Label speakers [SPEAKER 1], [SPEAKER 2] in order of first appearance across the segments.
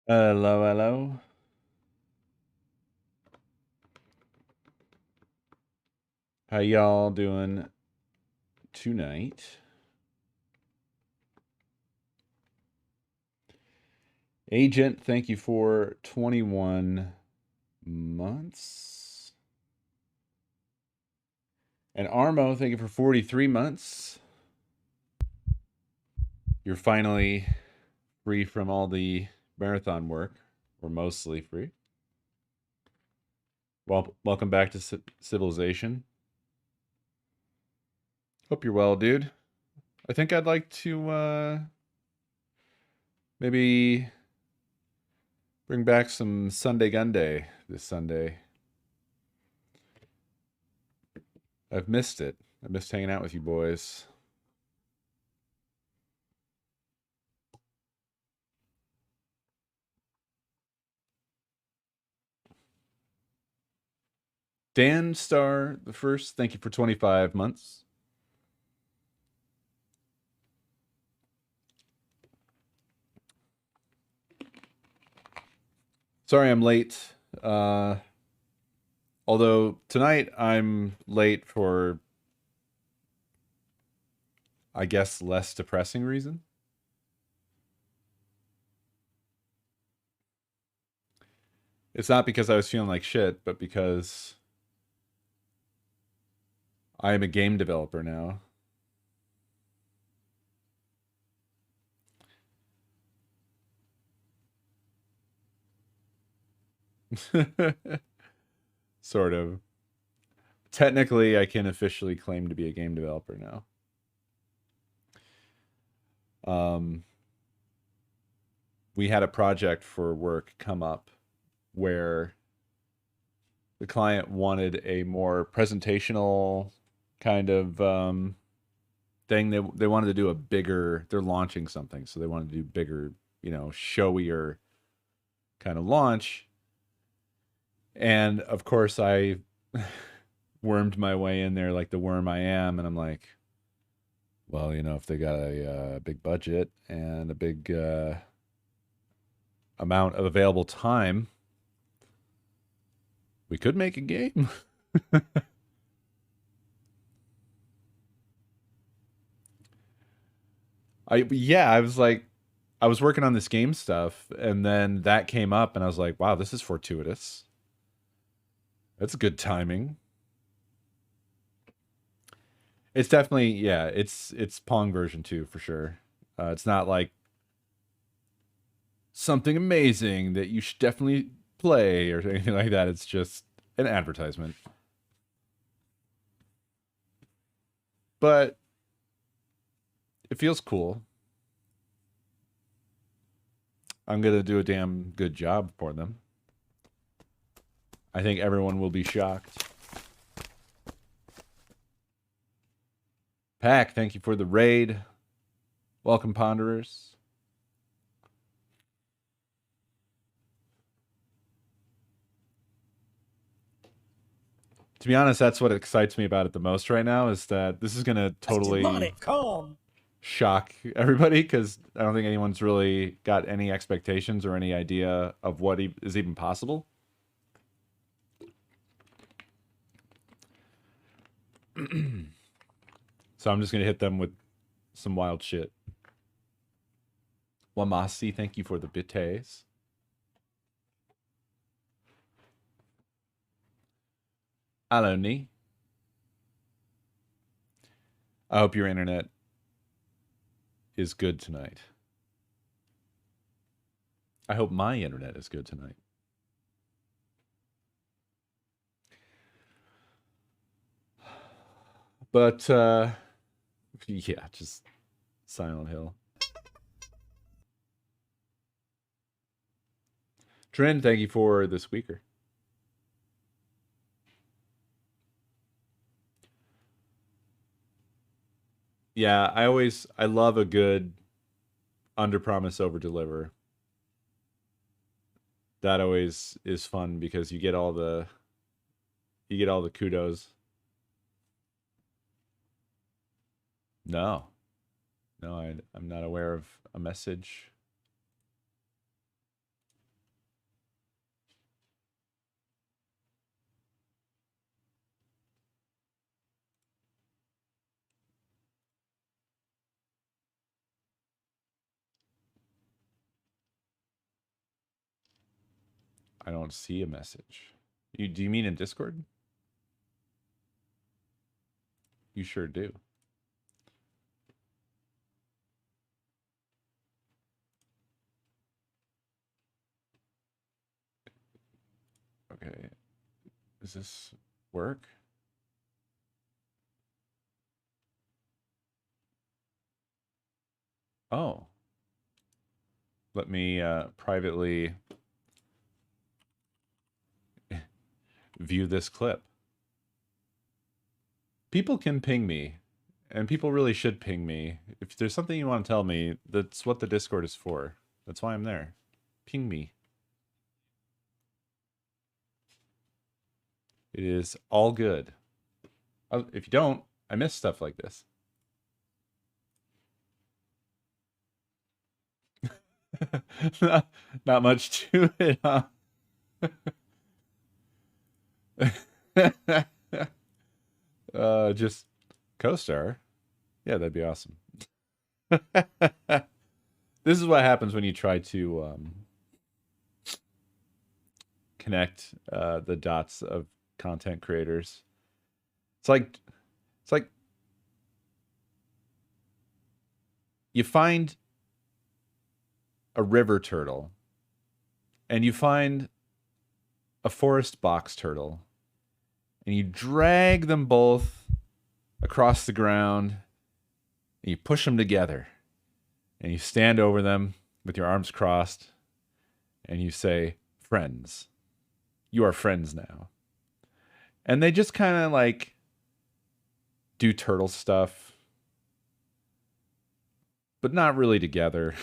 [SPEAKER 1] Hello, hello. How y'all doing tonight? Agent, thank you for 21 months. And Armo, thank you for 43 months. You're finally free from all the marathon work, or mostly free. Well, welcome back to Civilization. Hope you're well, dude. I think I'd like to maybe bring back some Sunday Gunday this Sunday. I've missed it. I missed hanging out with you boys. Dan Star the first, thank you for 25 months. Sorry I'm late. Although tonight I'm late for, I guess, less depressing reason. It's not because I was feeling like shit, but because I am a game developer now. Sort of. Technically, I can officially claim to be a game developer now. We had a project for work come up where the client wanted a more presentational kind of thing. They wanted to do a bigger. They're launching something, so they wanted to do bigger, showier kind of launch. And of course, I wormed my way in there like the worm I am, and I'm like, well, if they got a big budget and a big amount of available time, we could make a game. I was like, I was working on this game stuff, and then that came up, and I was like, wow, this is fortuitous. That's good timing. It's definitely, yeah, it's Pong version 2 for sure. It's not like something amazing that you should definitely play or anything like that. It's just an advertisement. But it feels cool. I'm gonna do a damn good job for them. I think everyone will be shocked. Pack, thank you for the raid. Welcome, Ponderers. To be honest, that's what excites me about it the most right now, is that this is gonna totally shock everybody, because I don't think anyone's really got any expectations or any idea of what is even possible. So I'm just gonna hit them with some wild shit. Wamasi, thank you for the bites. Aloni. I hope your internet is good tonight. I hope my internet is good tonight. But yeah, just Silent Hill. Trend, thank you for the squeaker. Yeah, I love a good under promise over deliver. That always is fun because you get all the kudos. No. No, I'm not aware of a message. I don't see a message. Do you mean in Discord? You sure do. Okay. Does this work? Oh. Let me privately view this clip. People can ping me, and people really should ping me. If there's something you want to tell me, that's what the Discord is for. That's why I'm there. Ping me. It is all good. If you don't, I miss stuff like this. not much to it, huh? Just Coestar. Yeah, that'd be awesome. This is what happens when you try to connect the dots of content creators. It's like you find a river turtle and you find a forest box turtle and you drag them both across the ground and you push them together and you stand over them with your arms crossed and you say, friends, you are friends now. And they just kind of like do turtle stuff, but not really together.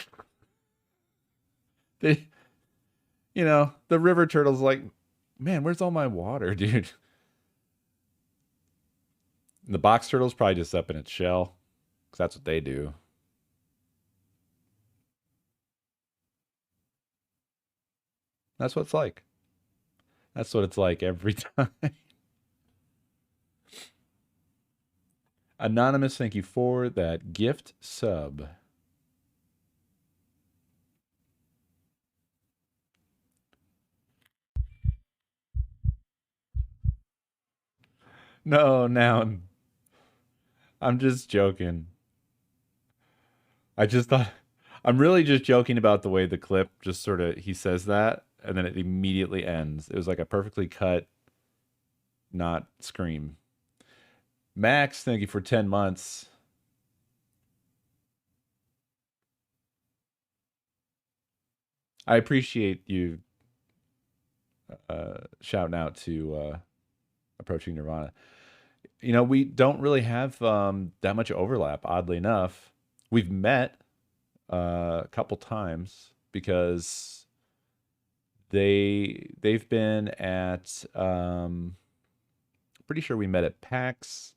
[SPEAKER 1] They, the river turtle's like, man, where's all my water, dude? And the box turtle's probably just up in its shell, because that's what they do. That's what it's like. That's what it's like every time. Anonymous, thank you for that gift sub. No, now I'm just joking. I just thought I'm really just joking about the way the clip just sort of he says that and then it immediately ends. It was like a perfectly cut, not scream. Max, thank you for 10 months. I appreciate you shouting out to Approaching Nirvana. We don't really have that much overlap, oddly enough. We've met a couple times because they've been at pretty sure we met at PAX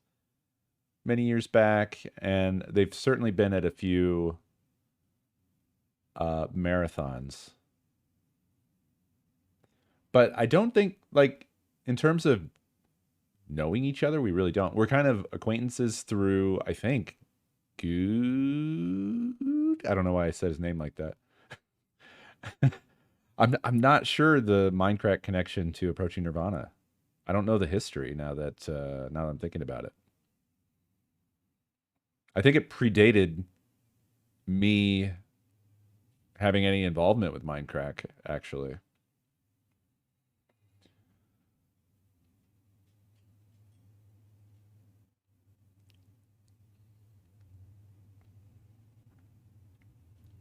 [SPEAKER 1] many years back, and they've certainly been at a few marathons. But I don't think, like, in terms of knowing each other, we really don't. We're kind of acquaintances through, I think, Good. I don't know why I said his name like that. I'm not sure the Minecraft connection to Approaching Nirvana. I don't know the history now that I'm thinking about it. I think it predated me having any involvement with Minecraft, actually.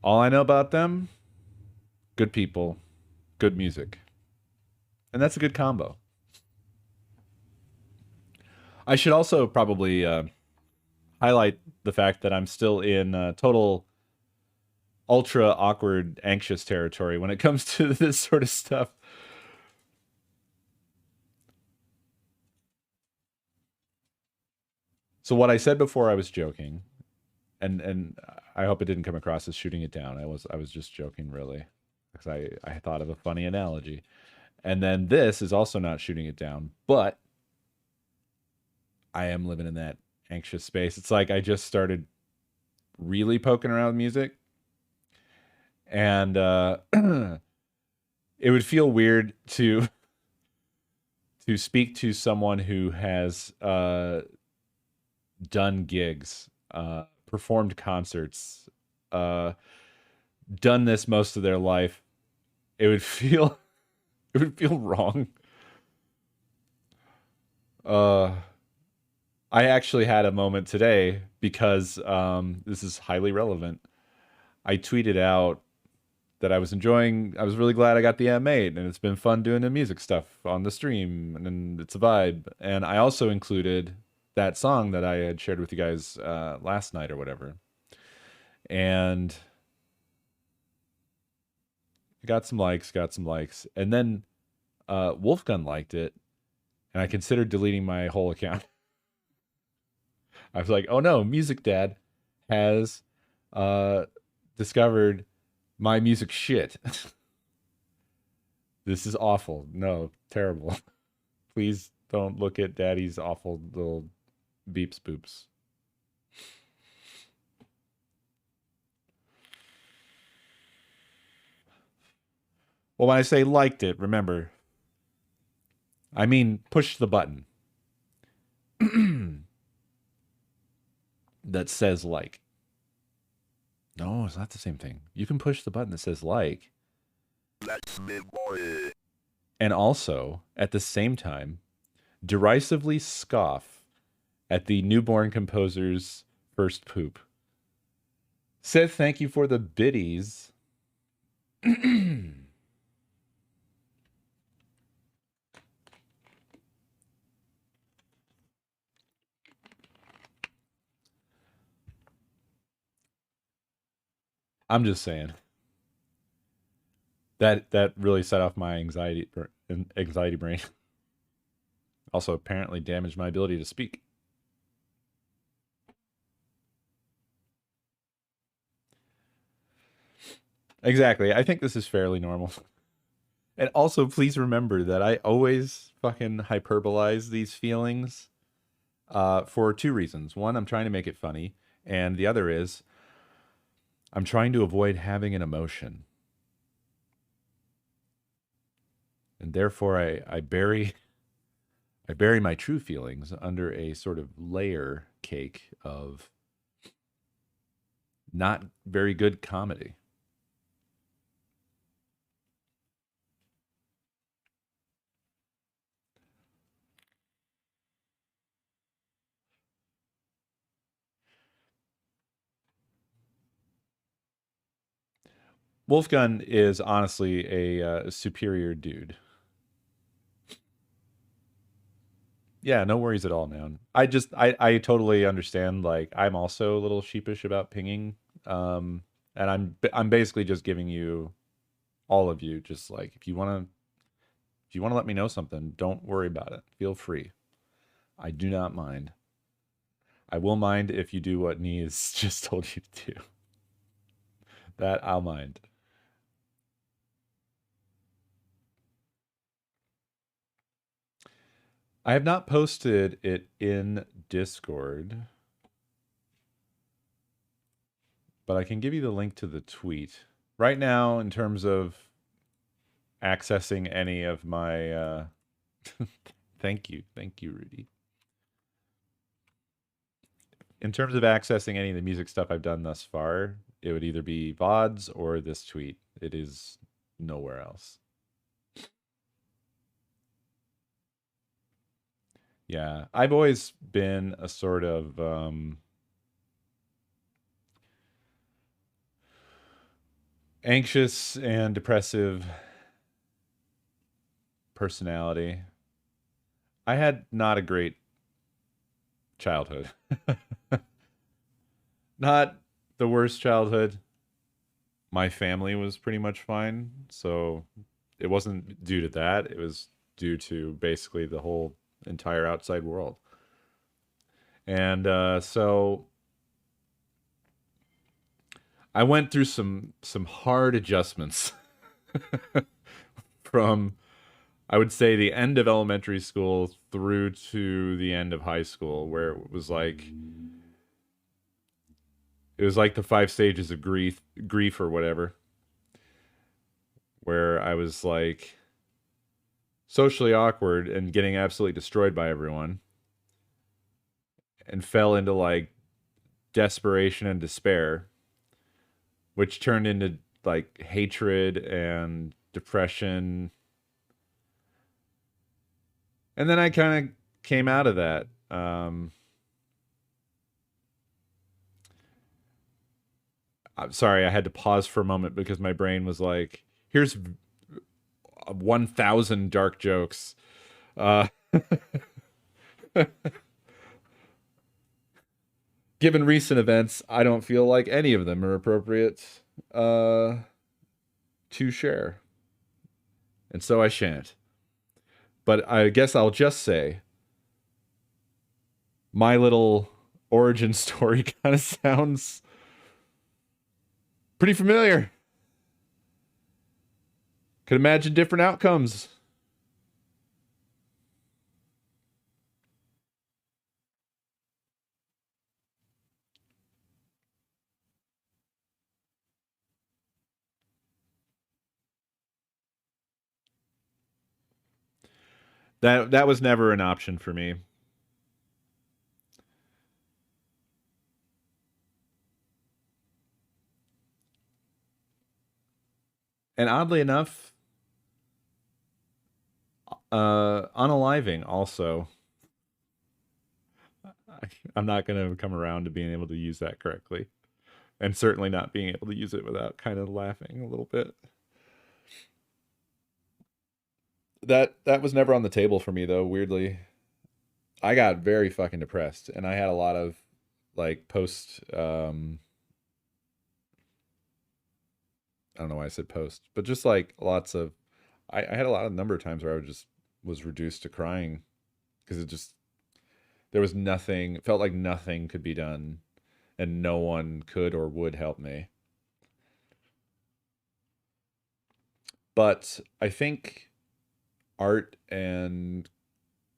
[SPEAKER 1] All I know about them, good people, good music. And that's a good combo. I should also probably highlight the fact that I'm still in total ultra awkward, anxious territory when it comes to this sort of stuff. So what I said before, I was joking, and I hope it didn't come across as shooting it down. I was just joking, really, because I thought of a funny analogy. And then this is also not shooting it down, but I am living in that anxious space. It's like I just started really poking around with music, and it would feel weird to speak to someone who has done gigs, performed concerts, uh, done this most of their life. It would feel it would feel wrong. Uh, I actually had a moment today because this is highly relevant. I tweeted out that I was enjoying. I was really glad I got the M8, and it's been fun doing the music stuff on the stream, and it's a vibe. And I also included that song that I had shared with you guys last night or whatever, and got some likes, and then Wolfgun liked it, and I considered deleting my whole account. I was like, oh no, Music Dad has uh, discovered my music shit. This is awful. No, terrible. Please don't look at Daddy's awful little beeps boops. Well, when I say liked it, remember, I mean push the button that says like. No, it's not the same thing. You can push the button that says like. That's me, boy. And also, at the same time, derisively scoff at the newborn composer's first poop. Said thank you for the biddies. I'm just saying that really set off my anxiety brain. Also, apparently damaged my ability to speak. Exactly. I think this is fairly normal. And also, please remember that I always fucking hyperbolize these feelings for two reasons. One, I'm trying to make it funny, and the other is I'm trying to avoid having an emotion. And therefore I bury my true feelings under a sort of layer cake of not very good comedy. Wolfgun is honestly a superior dude. Yeah, no worries at all, man. I totally understand. Like, I'm also a little sheepish about pinging, and I'm basically just giving you all of you just like if you want to let me know something, don't worry about it. Feel free. I do not mind. I will mind if you do what Nee's just told you to do. That I'll mind. I have not posted it in Discord, but I can give you the link to the tweet. Right now, in terms of accessing any of my thank you, Rudy. In terms of accessing any of the music stuff I've done thus far, it would either be VODs or this tweet. It is nowhere else. Yeah, I've always been a sort of anxious and depressive personality. I had not a great childhood. Not the worst childhood. My family was pretty much fine, so it wasn't due to that. It was due to basically the whole entire outside world. And so I went through some hard adjustments from I would say the end of elementary school through to the end of high school, where it was like the five stages of grief or whatever, where I was like socially awkward and getting absolutely destroyed by everyone, and fell into like desperation and despair, which turned into like hatred and depression. And then I kind of came out of that. I'm sorry, I had to pause for a moment because my brain was like, here's 1,000 dark jokes. Uh, given recent events, I don't feel like any of them are appropriate uh, to share. And so I shan't. But I guess I'll just say my little origin story kind of sounds pretty familiar. Could imagine different outcomes. That was never an option for me. And oddly enough, unaliving also. I'm not going to come around to being able to use that correctly, and certainly not being able to use it without kind of laughing a little bit. That was never on the table for me though, weirdly. I got very fucking depressed, and I had a lot of like post I don't know why I said post, but just like lots of I had a lot of number of times where I would just was reduced to crying because it just there was nothing, felt like nothing could be done, and no one could or would help me. But I think art and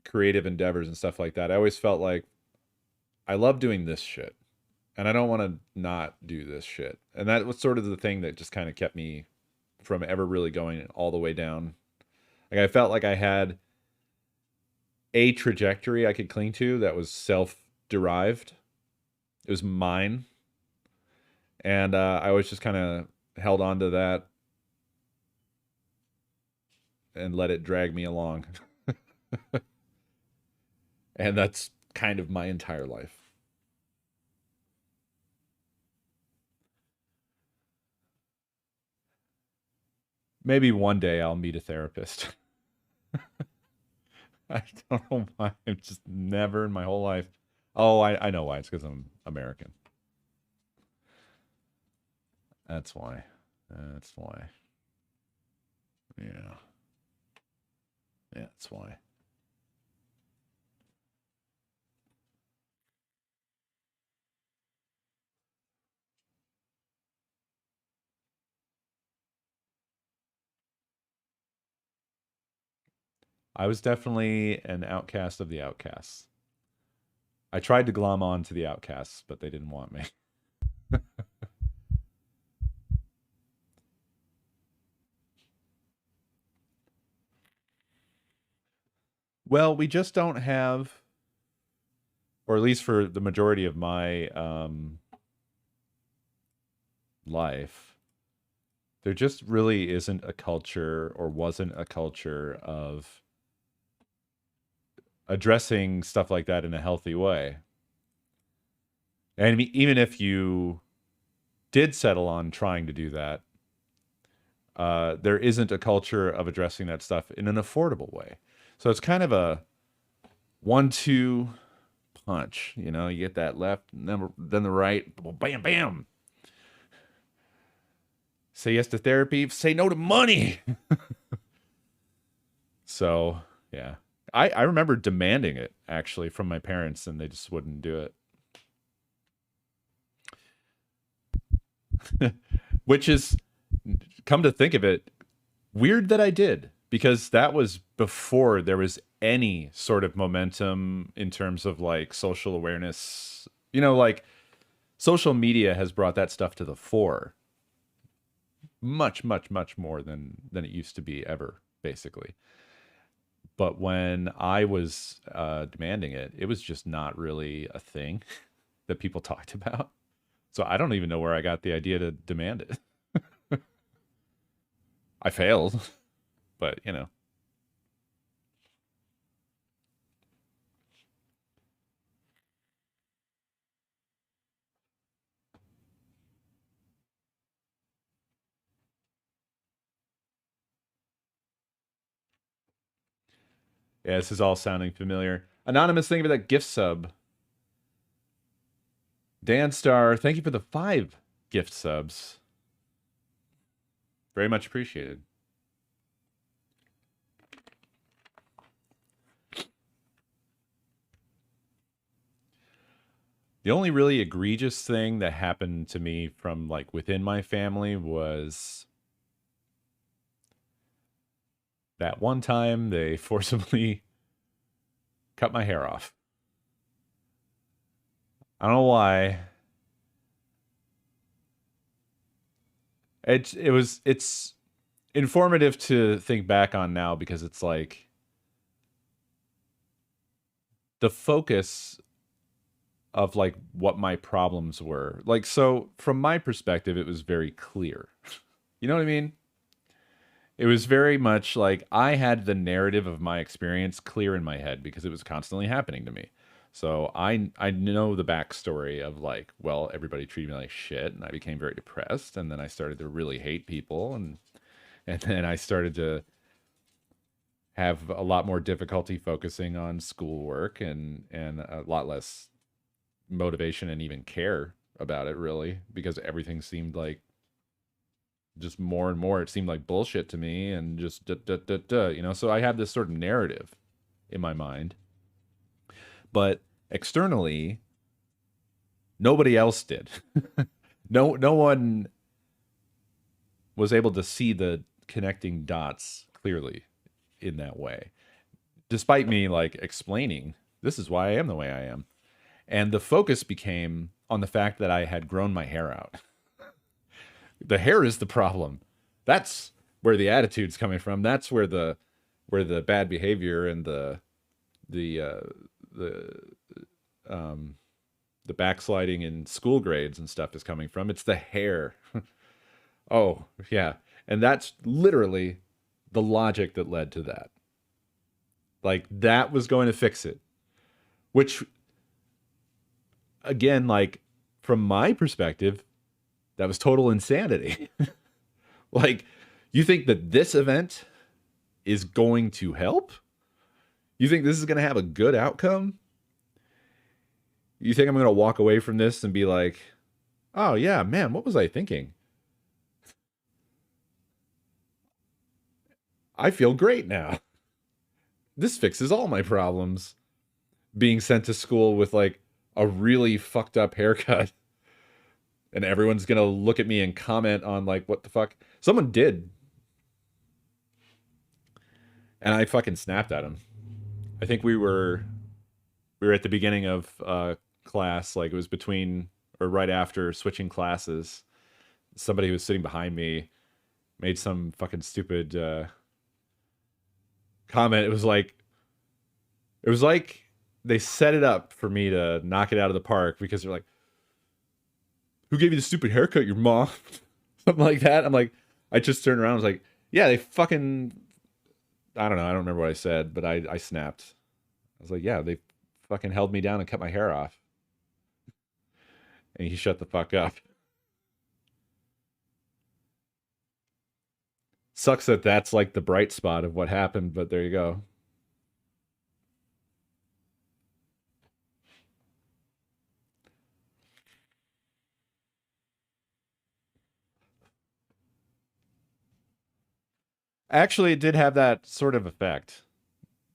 [SPEAKER 1] creative endeavors and stuff like that, I always felt like I love doing this shit and I don't want to not do this shit. And that was sort of the thing that just kind of kept me from ever really going all the way down. Like I felt like I had a trajectory I could cling to that was self-derived. It was mine, and I always just kind of held on to that and let it drag me along. And that's kind of my entire life. Maybe one day I'll meet a therapist. I don't know why. I'm just never in my whole life. Oh, I know why. It's because I'm American. That's why. That's why. Yeah. Yeah, that's why. I was definitely an outcast of the outcasts. I tried to glom on to the outcasts, but they didn't want me. Well, we just don't have, or at least for the majority of my life, there just really isn't a culture or wasn't a culture of addressing stuff like that in a healthy way. And even if you did settle on trying to do that, there isn't a culture of addressing that stuff in an affordable way. So it's kind of a 1-2 punch. You know, you get that left, then the right, bam, bam. Say yes to therapy, say no to money. So, yeah. I remember demanding it actually from my parents, and they just wouldn't do it. Which is, come to think of it, weird that I did, because that was before there was any sort of momentum in terms of like social awareness. You know, like social media has brought that stuff to the fore. much, much, much more than it used to be ever, basically. But when I was demanding it, it was just not really a thing that people talked about. So I don't even know where I got the idea to demand it. I failed, but you know. Yeah, this is all sounding familiar. Anonymous, thank you for that gift sub. Dan Star, thank you for the 5 gift subs. Very much appreciated. The only really egregious thing that happened to me from like within my family was that one time they forcibly cut my hair off. I don't know why. It's informative to think back on now because it's like the focus of like what my problems were. Like so from my perspective it was very clear. You know what I mean? It was very much like I had the narrative of my experience clear in my head because it was constantly happening to me. So I know the backstory of like, well, everybody treated me like shit, and I became very depressed, and then I started to really hate people, and then I started to have a lot more difficulty focusing on schoolwork and a lot less motivation and even care about it really because everything seemed like just more and more it seemed like bullshit to me and just you know, so I had this sort of narrative in my mind, but externally nobody else did. No one was able to see the connecting dots clearly in that way, despite me like explaining this is why I am the way I am. And the focus became on the fact that I had grown my hair out. The hair is the problem. That's where the attitude's coming from. That's where the bad behavior and the the um the backsliding in school grades and stuff is coming from. It's the hair. Oh, yeah. And that's literally the logic that led to that. Like that was going to fix it. Which again, like from my perspective, that was total insanity. Like, you think that this event is going to help? You think this is going to have a good outcome? You think I'm going to walk away from this and be like, oh, yeah, man, what was I thinking? I feel great now. This fixes all my problems. Being sent to school with like a really fucked up haircut. And everyone's going to look at me and comment on like, what the fuck? Someone did. And I fucking snapped at him. I think we were at the beginning of class, like it was between or right after switching classes. Somebody who was sitting behind me made some fucking stupid comment. It was like they set it up for me to knock it out of the park because they're like, "Who gave you the stupid haircut? Your mom?" Something like that. I'm like, I just turned around. I was like, "Yeah, they fucking." I don't know. I don't remember what I said, but I snapped. I was like, "Yeah, they fucking held me down and cut my hair off," and he shut the fuck up. Sucks that that's like the bright spot of what happened, but there you go. Actually, it did have that sort of effect.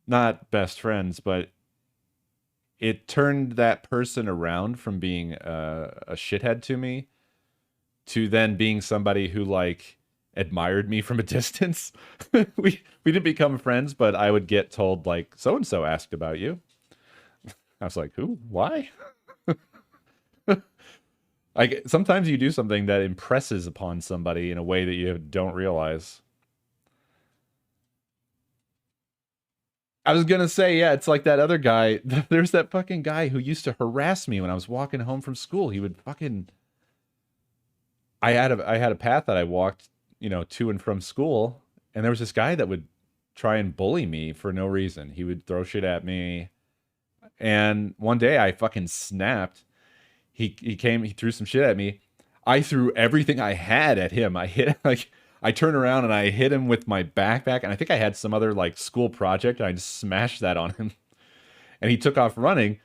[SPEAKER 1] Not best friends, but it turned that person around from being a shithead to me to then being somebody who like admired me from a distance. We didn't become friends, but I would get told like so and so asked about you. I was like, who? Why? Like sometimes you do something that impresses upon somebody in a way that you don't realize. I was gonna say, yeah, it's like that other guy. There's that fucking guy who used to harass me when I was walking home from school. He would fucking. I had a path that I walked, to and from school, and there was this guy that would try and bully me for no reason. He would throw shit at me, and one day I fucking snapped. He threw some shit at me. I threw everything I had at him. I hit like I turned around and I hit him with my backpack, and I think I had some other like school project, and I just smashed that on him. And he took off running,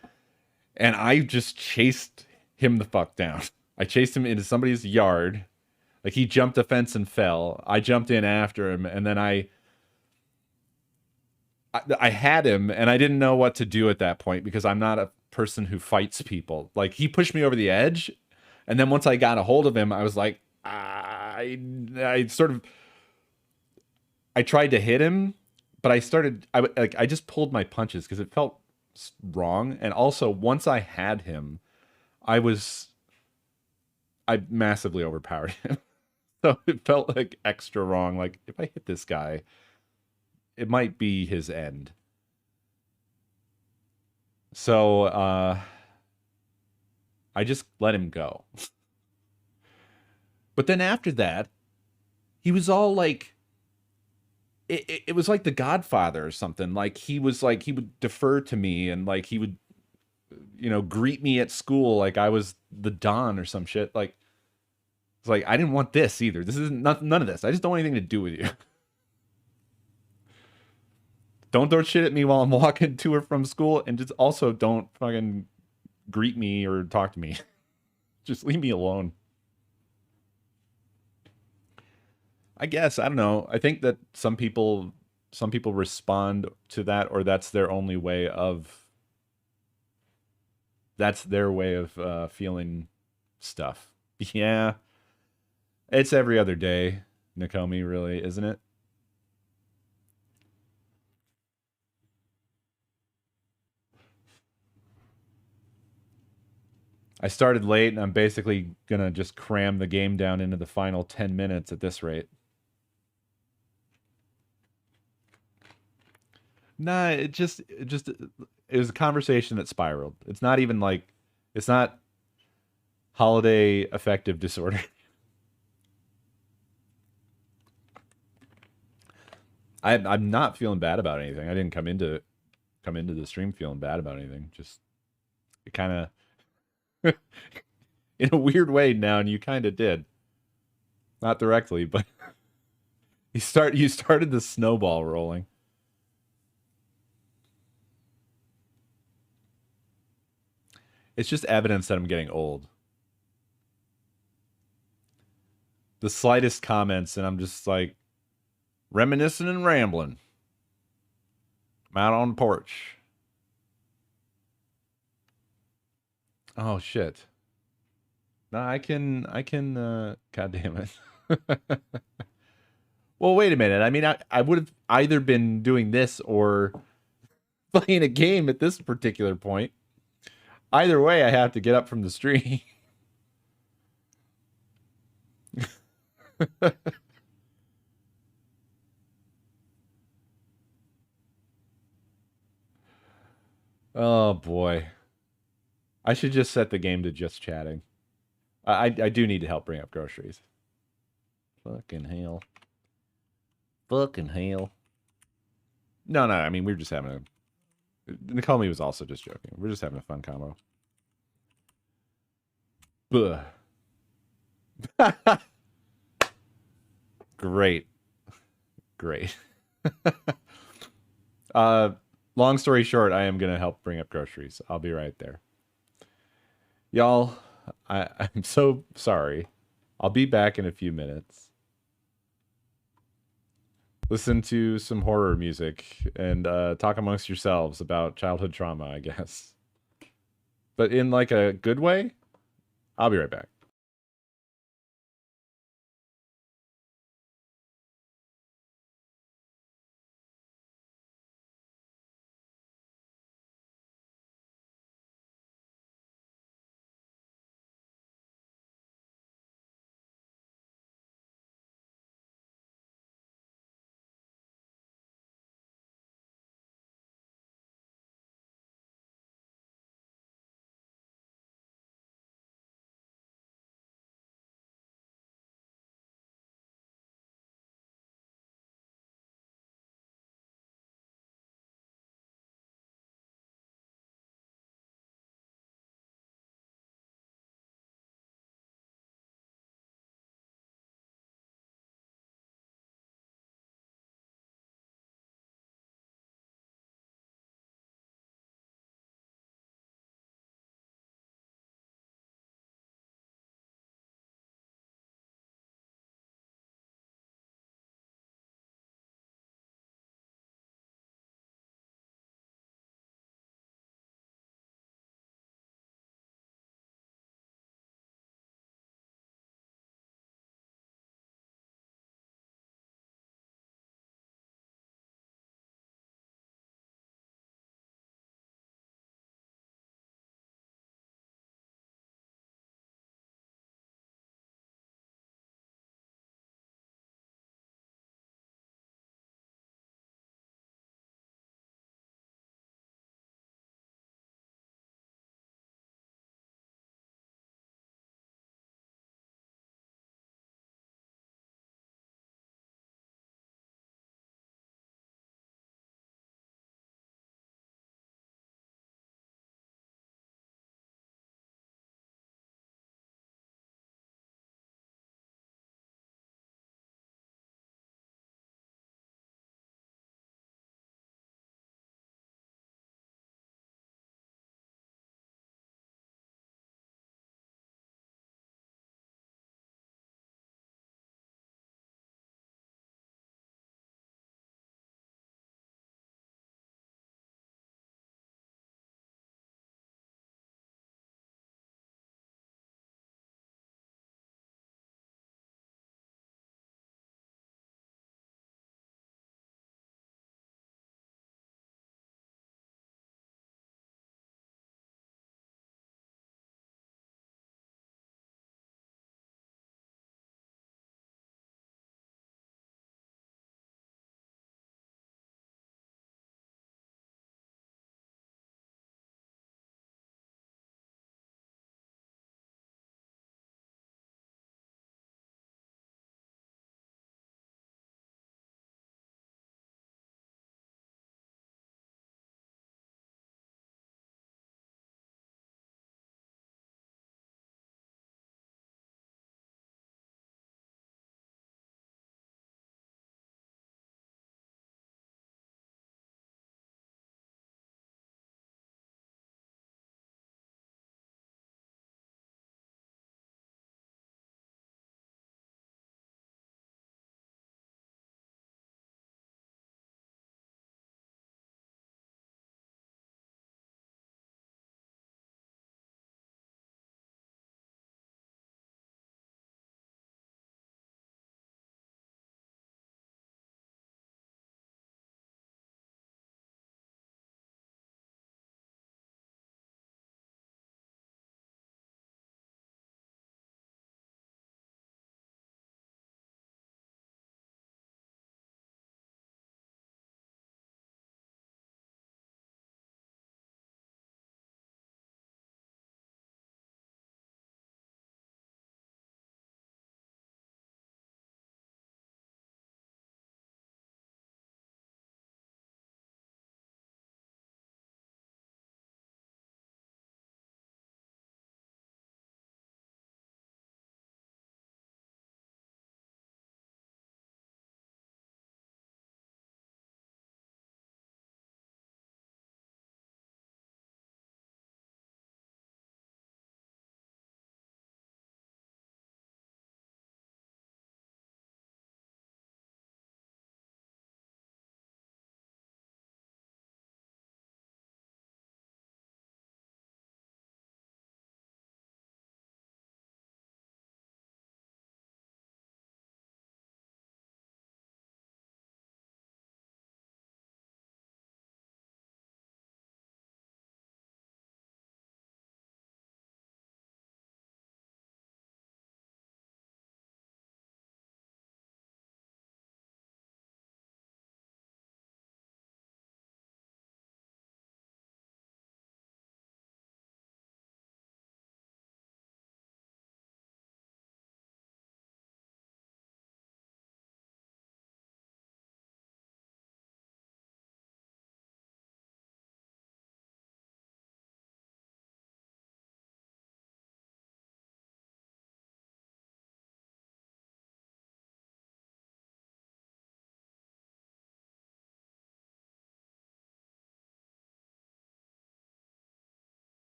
[SPEAKER 1] and I just chased him the fuck down. I chased him into somebody's yard. Like he jumped a fence and fell. I jumped in after him, and then I had him, and I didn't know what to do at that point because I'm not a person who fights people. Like he pushed me over the edge, and then once I got a hold of him, I was like, I sort of I tried to hit him, but I just pulled my punches because it felt wrong, and also once I had him, I massively overpowered him. So it felt like extra wrong. Like if I hit this guy, it might be his end. So I just let him go. But then after that, he was all like it was like the Godfather or something. Like he was like he would defer to me and like he would greet me at school like I was the Don or some shit. Like it's like I didn't want this either. This isn't none of this. I just don't want anything to do with you. Don't throw shit at me while I'm walking to or from school, and just also don't fucking greet me or talk to me. Just leave me alone. I guess I don't know. I think that some people respond to that, or that's their way of feeling stuff. Yeah, it's every other day, Nakomi, really, isn't it? I started late, and I'm basically gonna just cram the game down into the final 10 minutes at this rate. Nah, it was a conversation that spiraled. It's not even like it's not holiday affective disorder. I'm not feeling bad about anything. I didn't come into the stream feeling bad about anything. Just it kind of in a weird way now, and you kind of did. Not directly, but you started the snowball rolling. It's just evidence that I'm getting old. The slightest comments, and I'm just like reminiscing and rambling. I'm out on the porch. Oh shit. No, I can god damn it. Well, wait a minute. I mean, I would have either been doing this or playing a game at this particular point. Either way, I have to get up from the stream. Oh boy. I should just set the game to just chatting. I do need to help bring up groceries. Fucking hell. Fucking hell. No, no, I mean, we were just having a. Nakomi was also just joking. We're just having a fun combo. Buh. Great. Great. uh, long story short, I am going to help bring up groceries. I'll be right there. Y'all, I'm so sorry. I'll be back in a few minutes. Listen to some horror music and talk amongst yourselves about childhood trauma, I guess. But in like a good way. I'll be right back.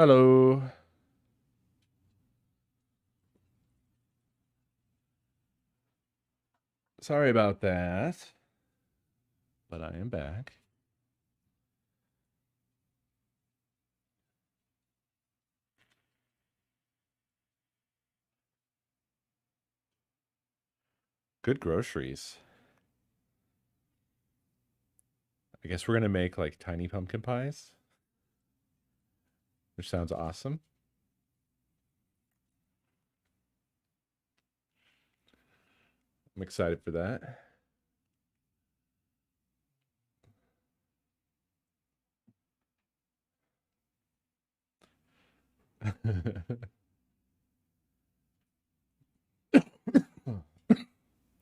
[SPEAKER 1] Hello. Sorry about that, but I am back. Good groceries. I guess we're gonna make like tiny pumpkin pies, which sounds awesome. I'm excited for that.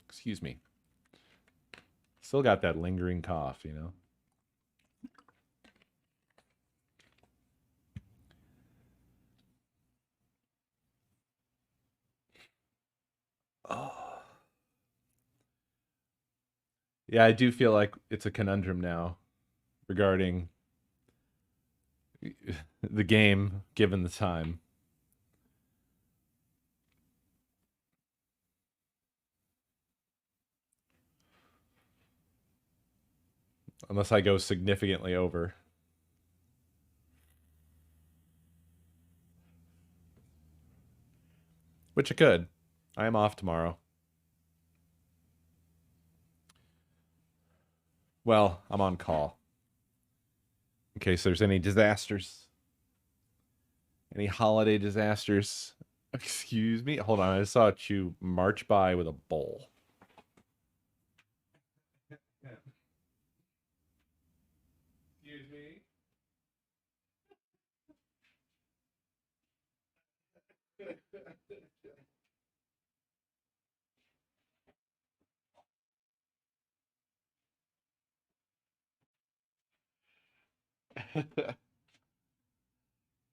[SPEAKER 1] Excuse me. Still got that lingering cough, you know? Oh. Yeah, I do feel like it's a conundrum now regarding the game given the time. Unless I go significantly over. Which I could. I am off tomorrow. Well, I'm on call. In case there's any disasters. Any holiday disasters. Excuse me. Hold on. I saw you march by with a bowl. Excuse me.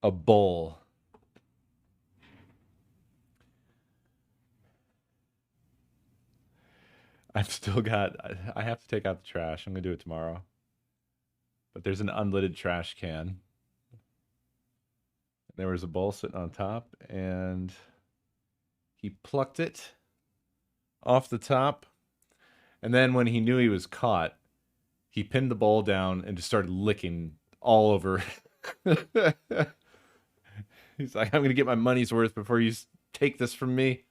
[SPEAKER 1] A bowl. I've still got. I have to take out the trash. I'm gonna do it tomorrow. But there's an unlidded trash can. There was a bowl sitting on top, and he plucked it off the top. And then when he knew he was caught, he pinned the bowl down and just started licking all over. He's like, I'm going to get my money's worth before you take this from me.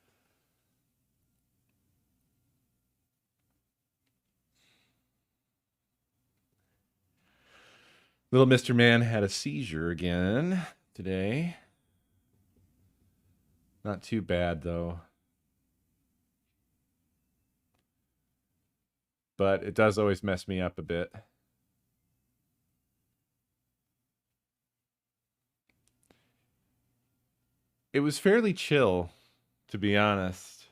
[SPEAKER 1] Little Mr. Man had a seizure again today. Not too bad, though. But it does always mess me up a bit. It was fairly chill, to be honest.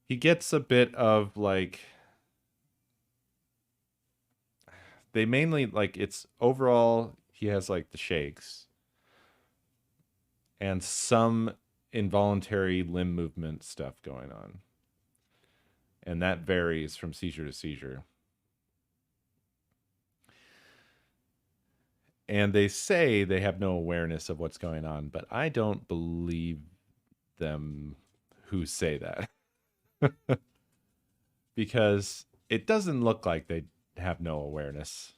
[SPEAKER 1] He gets a bit of like. They mainly like it's overall, he has like the shakes and some involuntary limb movement stuff going on. And that varies from seizure to seizure. And they say they have no awareness of what's going on, but I don't believe them who say that. Because it doesn't look like they have no awareness.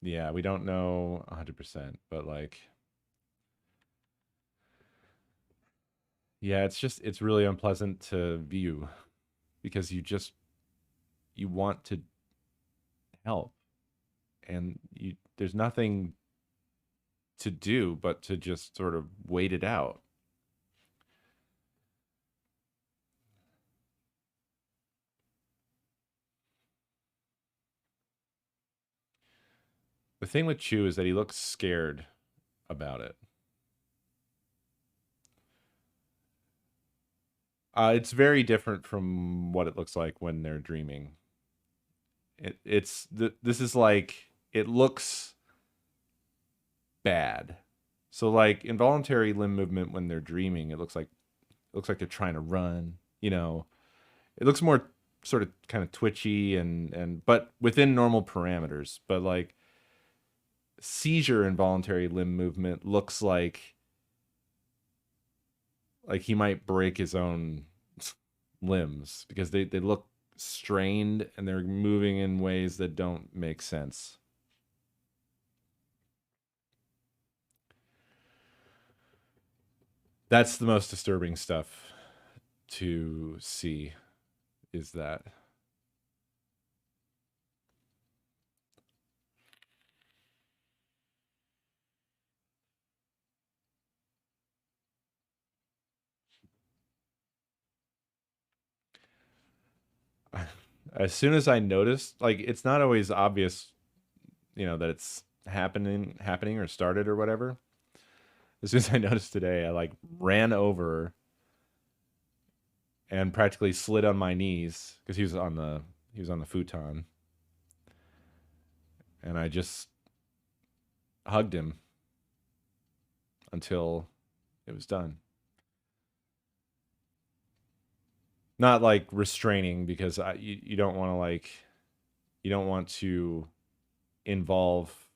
[SPEAKER 1] Yeah, we don't know 100%, but like yeah, it's really unpleasant to view because you want to help and you there's nothing to do but to just sort of wait it out. The thing with Chew is that he looks scared about it. It's very different from what it looks like when they're dreaming. This is like it looks bad. So like involuntary limb movement when they're dreaming, it looks like they're trying to run. You know, it looks more sort of kind of twitchy and but within normal parameters. But like seizure involuntary limb movement looks like he might break his own limbs because they look strained and they're moving in ways that don't make sense. That's the most disturbing stuff to see, is that. As soon as I noticed, like, it's not always obvious, that it's happening or started or whatever. As soon as I noticed today, I like ran over and practically slid on my knees because he was on the futon, and I just hugged him until it was done. Not like restraining, because you don't want to involve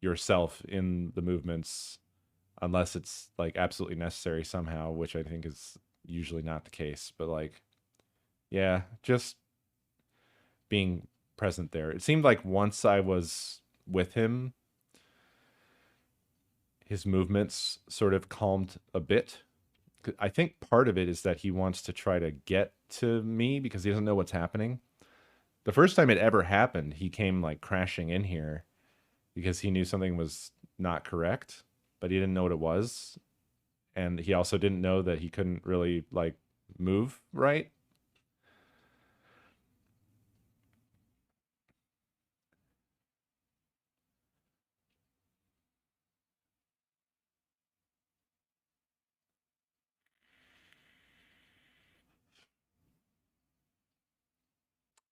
[SPEAKER 1] yourself in the movements unless it's like absolutely necessary somehow, which I think is usually not the case. But like, yeah, just being present there. It seemed like once I was with him, his movements sort of calmed a bit. I think part of it is that he wants to try to get to me because he doesn't know what's happening. The first time it ever happened, he came like crashing in here because he knew something was not correct, but he didn't know what it was. And he also didn't know that he couldn't really like move right.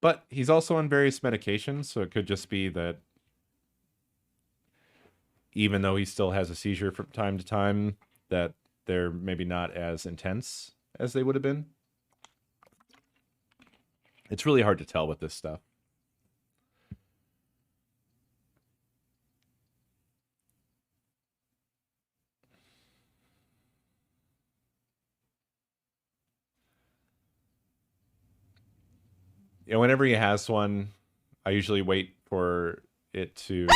[SPEAKER 1] But he's also on various medications, so it could just be that even though he still has a seizure from time to time, that they're maybe not as intense as they would have been. It's really hard to tell with this stuff. Whenever he has one, I usually wait for it to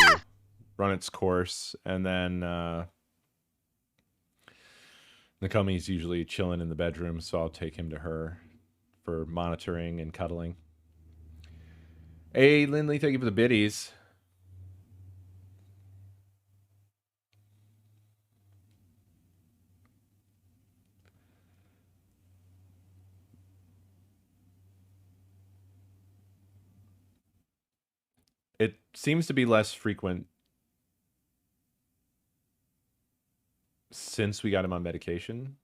[SPEAKER 1] run its course, and then Nakomi's usually chilling in the bedroom, so I'll take him to her for monitoring and cuddling. Hey, Lindley, thank you for the biddies. It seems to be less frequent since we got him on medication.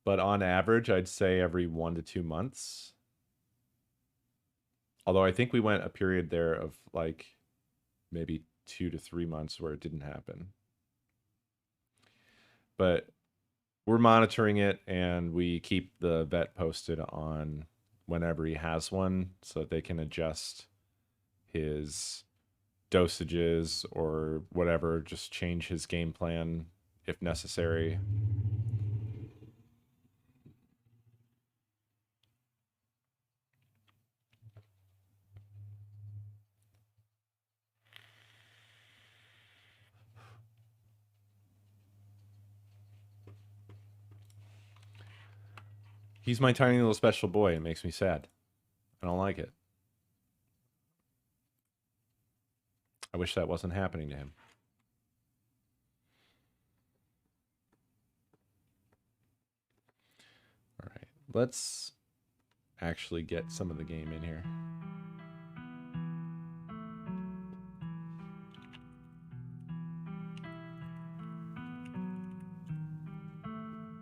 [SPEAKER 1] But on average, I'd say every 1 to 2 months. Although I think we went a period there of like maybe 2 to 3 months where it didn't happen. But we're monitoring it, and we keep the vet posted on whenever he has one so that they can adjust his dosages or whatever, just change his game plan if necessary. He's my tiny little special boy. It makes me sad. I don't like it. I wish that wasn't happening to him. All right, let's actually get some of the game in here.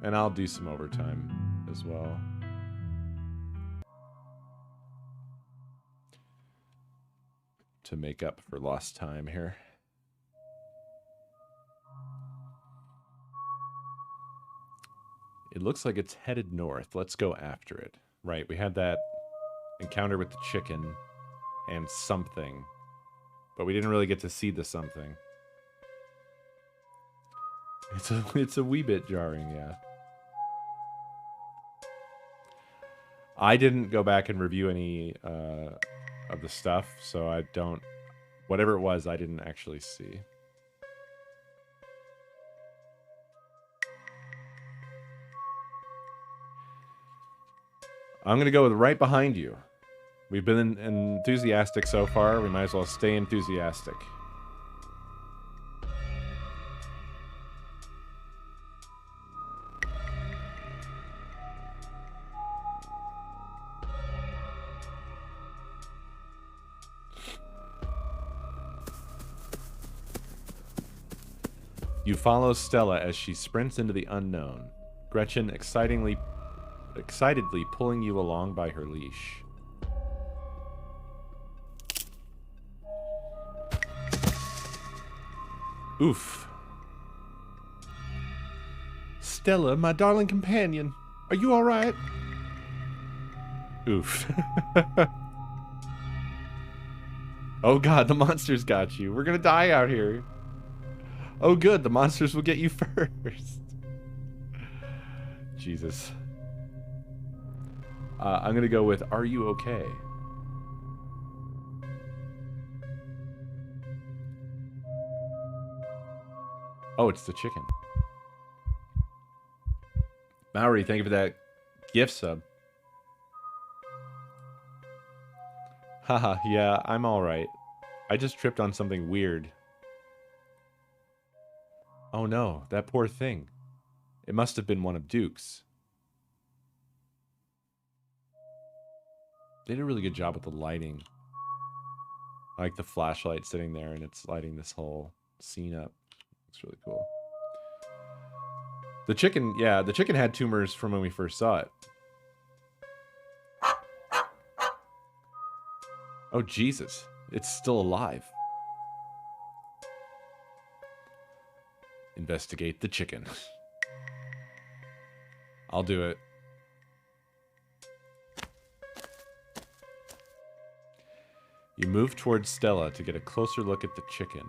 [SPEAKER 1] And I'll do some overtime as well. To make up for lost time here. It looks like it's headed north. Let's go after it. Right, we had that encounter with the chicken and something. But we didn't really get to see the something. It's a wee bit jarring, yeah. I didn't go back and review any of the stuff, so I don't... Whatever it was, I didn't actually see. I'm going to go with right behind you. We've been enthusiastic so far. We might as well stay enthusiastic. You follow Stella as she sprints into the unknown. Gretchen excitedly pulling you along by her leash. Oof. Stella, my darling companion, are you all right? Oof. Oh god, the monsters got you. We're gonna die out here. Oh good, the monsters will get you first. Jesus. I'm gonna go with, are you okay? Oh, it's the chicken. Maori, thank you for that gift sub. Haha, yeah, I'm alright. I just tripped on something weird. Oh no, that poor thing. It must have been one of Duke's. They did a really good job with the lighting. I like the flashlight sitting there and it's lighting this whole scene up. It's really cool. The chicken, yeah, the chicken had tumors from when we first saw it. Oh, Jesus. It's still alive. Investigate the chicken. I'll do it. You move towards Stella to get a closer look at the chicken.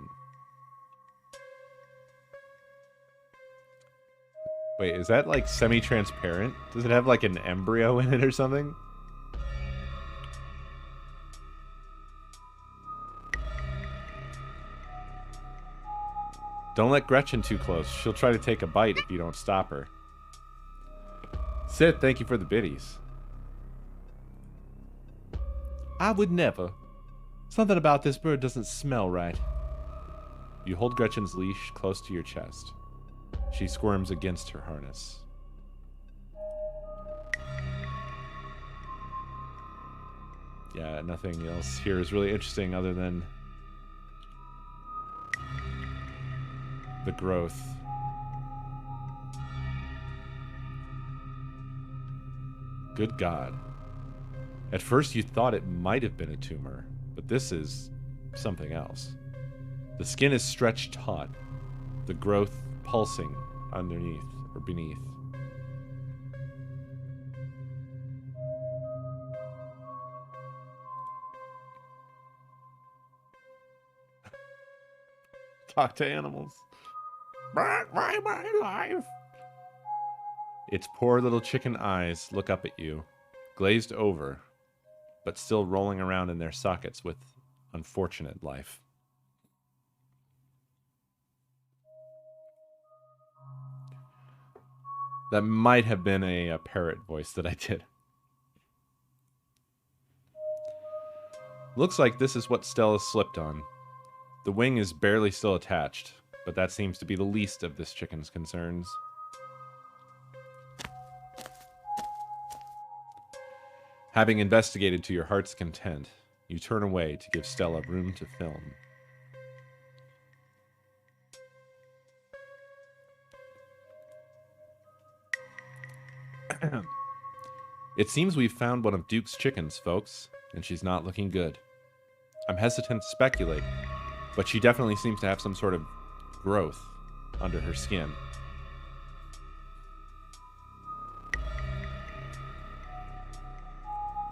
[SPEAKER 1] Wait, is that like semi-transparent? Does it have like an embryo in it or something? Don't let Gretchen too close. She'll try to take a bite if you don't stop her. Sid, thank you for the biddies. I would never. Something about this bird doesn't smell right. You hold Gretchen's leash close to your chest. She squirms against her harness. Yeah, nothing else here is really interesting other than the growth. Good God. At first you thought it might have been a tumor, but this is something else. The skin is stretched taut, the growth pulsing underneath or beneath. Talk to animals. My life. Its poor little chicken eyes look up at you, glazed over, but still rolling around in their sockets with unfortunate life. That might have been a parrot voice that I did. Looks like this is what Stella slipped on. The wing is barely still attached, but that seems to be the least of this chicken's concerns. Having investigated to your heart's content, you turn away to give Stella room to film. It seems we've found one of Duke's chickens, folks, and she's not looking good. I'm hesitant to speculate, but she definitely seems to have some sort of growth under her skin.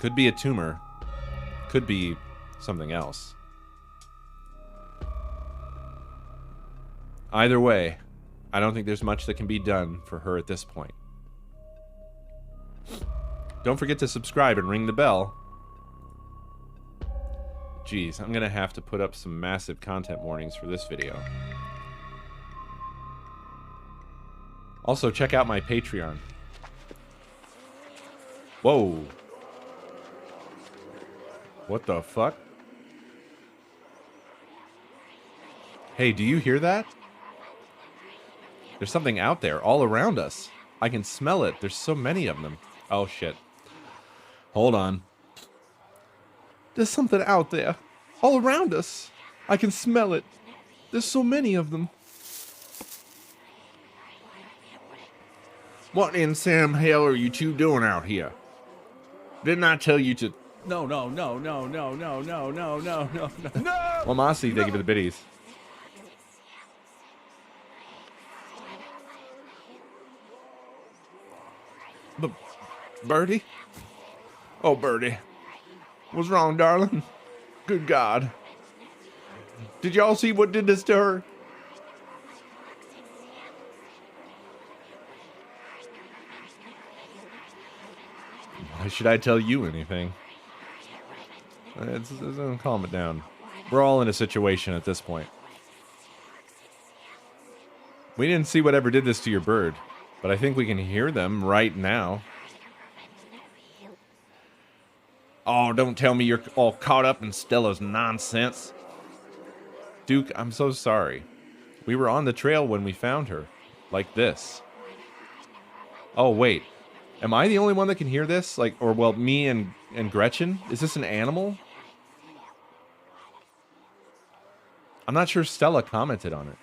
[SPEAKER 1] Could be a tumor. Could be something else. Either way, I don't think there's much that can be done for her at this point. Don't forget to subscribe and ring the bell. Jeez, I'm gonna have to put up some massive content warnings for this video. Also, check out my Patreon. Whoa. What the fuck? Hey, do you hear that? There's something out there, all around us. I can smell it. There's so many of them. Oh, shit. Hold on. There's something out there, all around us. I can smell it. There's so many of them. What in Sam hell are you two doing out here? Didn't I tell you to... No. Well, Mossy, thank you for the biddies. Birdie? Oh, Birdie. What's wrong, darling? Good God. Did y'all see what did this to her? Why should I tell you anything? It's calm it down. We're all in a situation at this point. We didn't see whatever did this to your bird, but I think we can hear them right now. Oh, don't tell me you're all caught up in Stella's nonsense. Duke, I'm so sorry. We were on the trail when we found her. Like this. Oh, wait. Am I the only one that can hear this? Like, or, well, me and Gretchen? Is this an animal? I'm not sure Stella commented on it.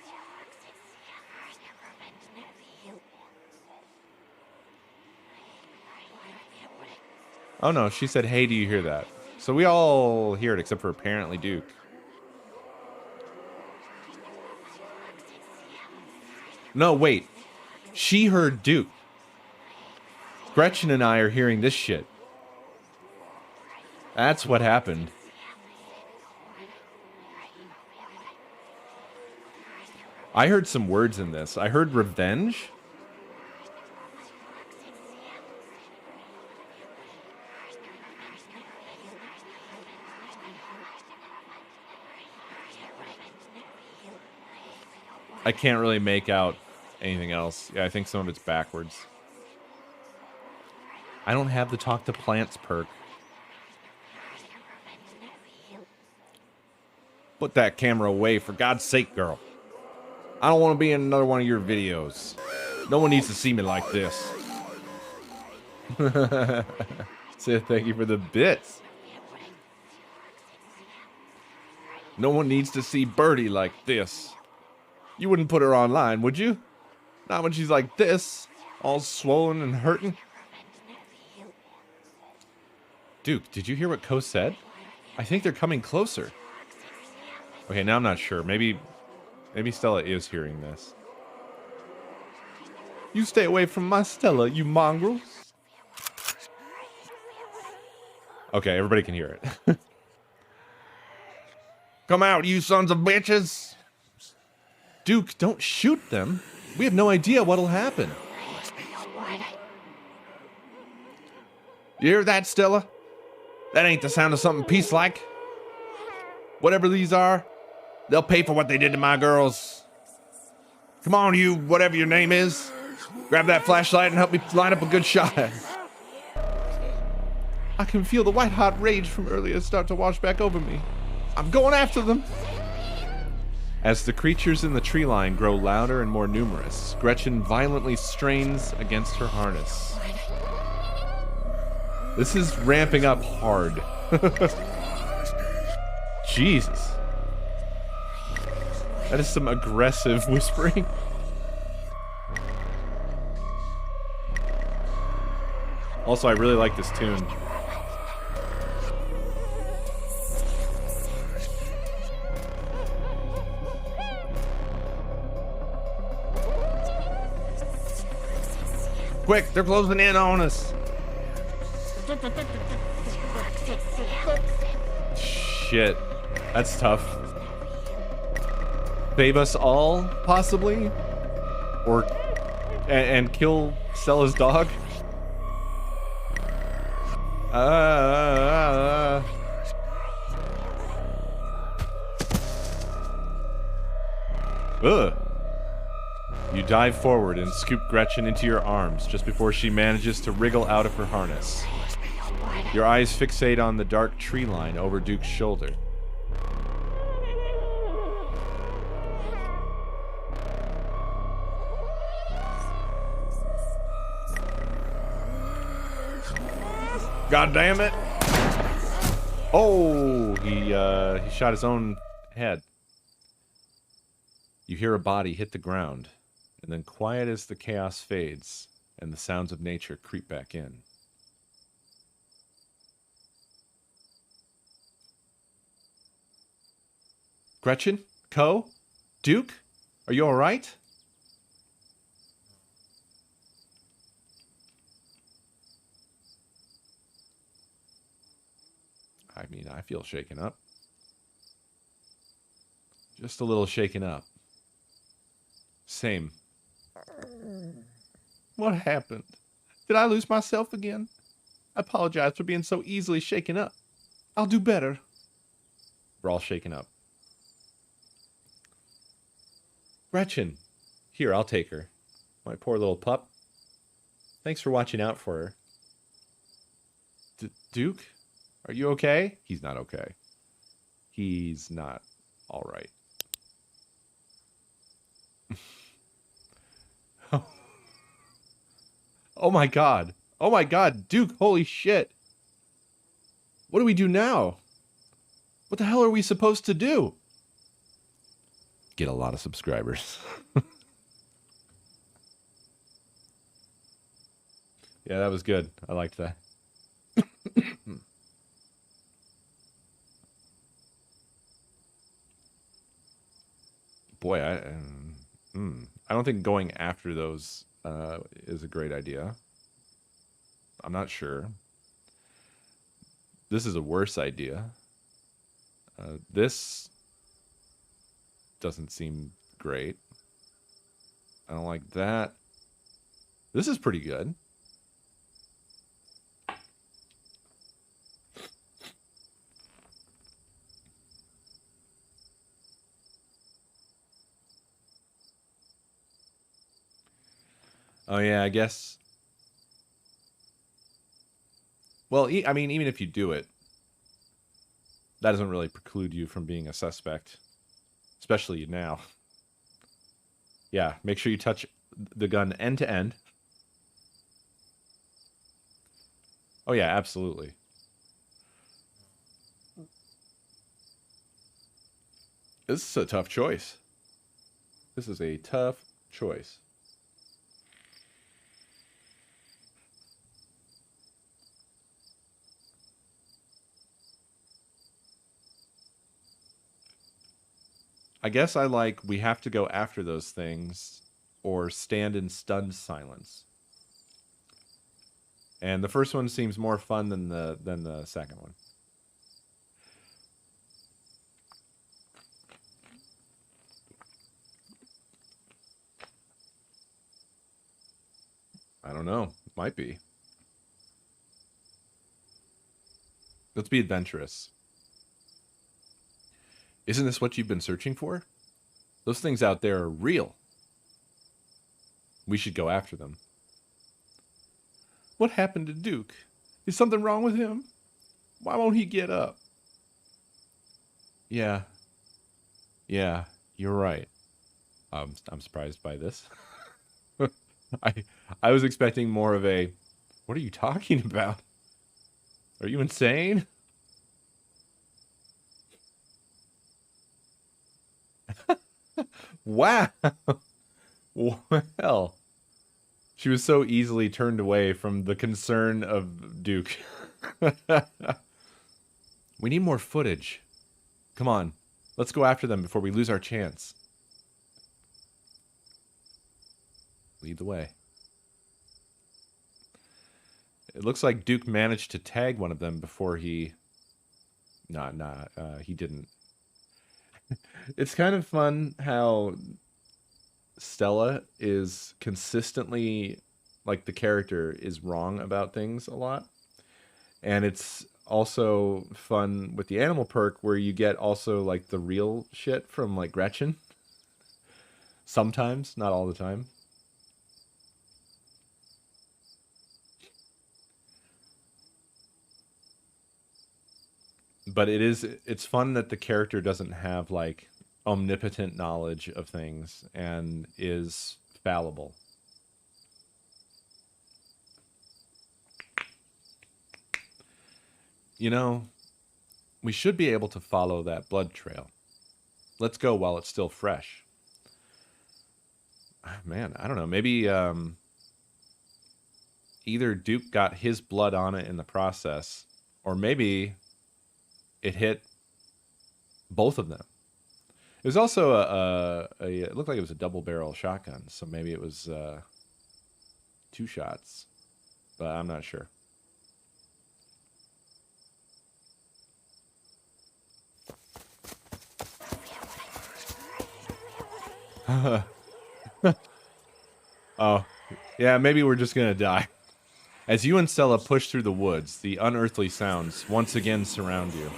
[SPEAKER 1] Oh no, she said, hey, do you hear that? So we all hear it except for apparently Duke. No, wait. She heard Duke. Gretchen and I are hearing this shit. That's what happened. I heard some words in this. I heard revenge. I can't really make out anything else. Yeah, I think some of it's backwards. I don't have the talk to plants perk. Put that camera away, for God's sake, girl. I don't want to be in another one of your videos. No one needs to see me like this. Say thank you for the bits. No one needs to see Birdie like this. You wouldn't put her online, would you? Not when she's like this, all swollen and hurting. Duke, did you hear what Co said? I think they're coming closer. Okay, now I'm not sure. Maybe Stella is hearing this. You stay away from my Stella, you mongrels. Okay, everybody can hear it. Come out, you sons of bitches. Duke, don't shoot them. We have no idea what'll happen. You hear that, Stella? That ain't the sound of something peace-like. Whatever these are, they'll pay for what they did to my girls. Come on, you, whatever your name is. Grab that flashlight and help me line up a good shot. I can feel the white-hot rage from earlier start to wash back over me. I'm going after them. As the creatures in the tree line grow louder and more numerous, Gretchen violently strains against her harness. This is ramping up hard. Jesus. That is some aggressive whispering. Also, I really like this tune. Quick, they're closing in on us. Shit. That's tough. Save us all, possibly? Or... And kill Stella's dog? Ugh. You dive forward and scoop Gretchen into your arms just before she manages to wriggle out of her harness. Your eyes fixate on the dark tree line over Duke's shoulder. God damn it! Oh, he shot his own head. You hear a body hit the ground, and then quiet as the chaos fades, and the sounds of nature creep back in. Gretchen? Co? Duke? Are you alright? I mean, I feel shaken up. Just a little shaken up. Same. What happened? Did I lose myself again? I apologize for being so easily shaken up. I'll do better. We're all shaken up. Gretchen. Here, I'll take her. My poor little pup. Thanks for watching out for her. Duke? Are you okay? He's not okay. He's not all right. Oh my god. Oh my god, Duke, holy shit. What do we do now? What the hell are we supposed to do? Get a lot of subscribers. Yeah, that was good. I liked that. Boy, I don't think going after those is a great idea. I'm not sure. This is a worse idea. This doesn't seem great. I don't like that. This is pretty good. Oh, yeah, I guess. Well, I mean, even if you do it, that doesn't really preclude you from being a suspect. Especially now. Yeah, make sure you touch the gun end to end. Oh, yeah, absolutely. This is a tough choice. This is a tough choice. I guess I like we have to go after those things or stand in stunned silence. And the first one seems more fun than the second one. I don't know. Might be. Let's be adventurous. Isn't this what you've been searching for? Those things out there are real. We should go after them. What happened to Duke? Is something wrong with him? Why won't he get up? Yeah. Yeah, you're right. I'm surprised by this. I was expecting more of a, what are you talking about? Are you insane? Wow. Well, she was so easily turned away from the concern of Duke. We need more footage. Come on. Let's go after them before we lose our chance. Lead the way. It looks like Duke managed to tag one of them before he... he didn't. It's kind of fun how Stella is consistently, like, the character is wrong about things a lot. And it's also fun with the animal perk where you get also, like, the real shit from, like, Gretchen. Sometimes, not all the time. But it's fun that the character doesn't have, like, omnipotent knowledge of things and is fallible. You know, we should be able to follow that blood trail. Let's go while it's still fresh. Man, I don't know. Maybe either Duke got his blood on it in the process, or maybe it hit both of them. It was also it looked like it was a double barrel shotgun, so maybe it was 2 shots, but I'm not sure. Oh, yeah, maybe we're just gonna die. As you and Stella push through the woods, the unearthly sounds once again surround you.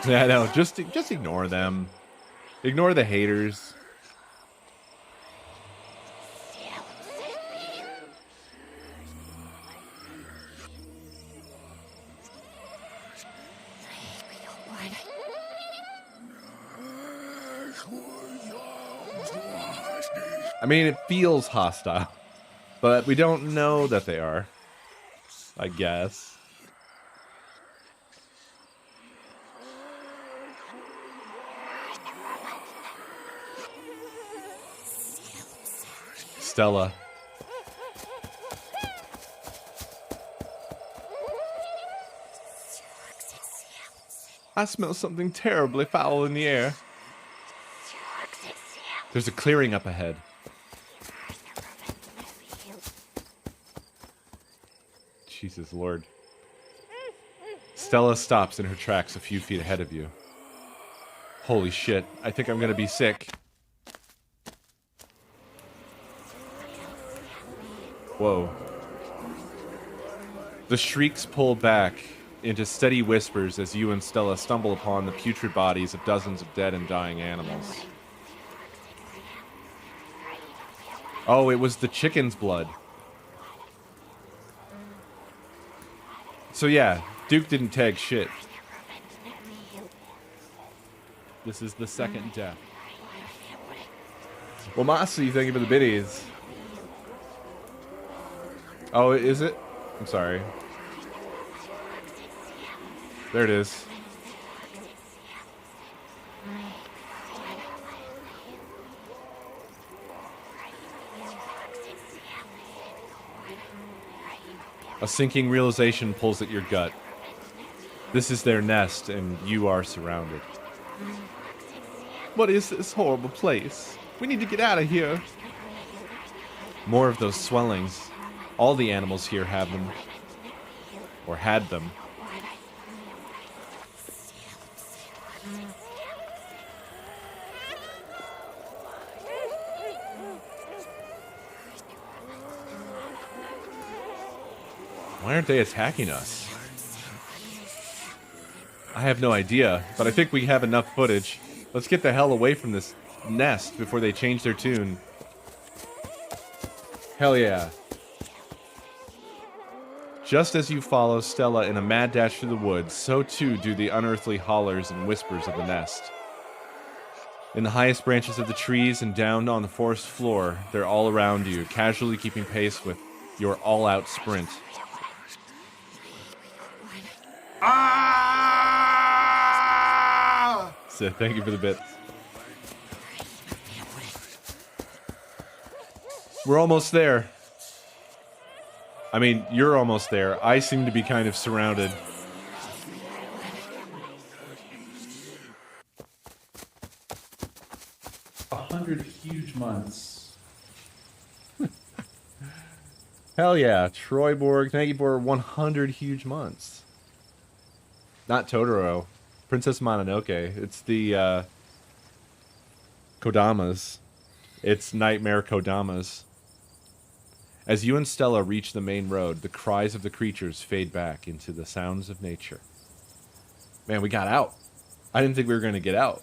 [SPEAKER 1] Yeah, no, just ignore them. Ignore the haters. I mean, it feels hostile, but we don't know that they are, I guess. Stella. I smell something terribly foul in the air. There's a clearing up ahead. Jesus Lord. Stella stops in her tracks a few feet ahead of you. Holy shit, I think I'm gonna be sick. Whoa. The shrieks pull back into steady whispers as you and Stella stumble upon the putrid bodies of dozens of dead and dying animals. Oh, it was the chicken's blood. So yeah, Duke didn't tag shit. This is the second death. Well, Mossy, thank you for the biddies. Oh, is it? I'm sorry. There it is. A sinking realization pulls at your gut. This is their nest, and you are surrounded. What is this horrible place? We need to get out of here. More of those swellings. All the animals here have them. Or had them. Why aren't they attacking us? I have no idea, but I think we have enough footage. Let's get the hell away from this nest before they change their tune. Hell yeah. Just as you follow Stella in a mad dash through the woods, so too do the unearthly hollers and whispers of the nest. In the highest branches of the trees and down on the forest floor, they're all around you, casually keeping pace with your all-out sprint. Ah! So thank you for the bits. We're almost there. I mean, you're almost there. I seem to be kind of surrounded.
[SPEAKER 2] $100 huge months.
[SPEAKER 1] Hell yeah. Troy Borg, thank you for 100 huge months. Not Totoro. Princess Mononoke. It's the Kodamas. It's Nightmare Kodamas. As you and Stella reach the main road, the cries of the creatures fade back into the sounds of nature. Man, we got out. I didn't think we were going to get out.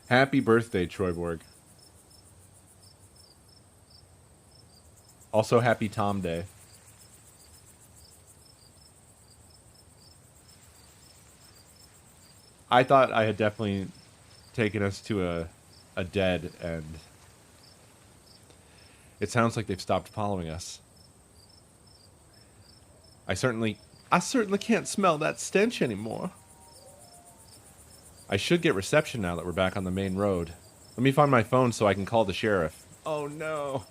[SPEAKER 1] Happy birthday, Troyborg. Also, happy Tom Day. I thought I had definitely taken us to a dead end. It sounds like they've stopped following us. I certainly can't smell that stench anymore. I should get reception now that we're back on the main road. Let me find my phone so I can call the sheriff. Oh no.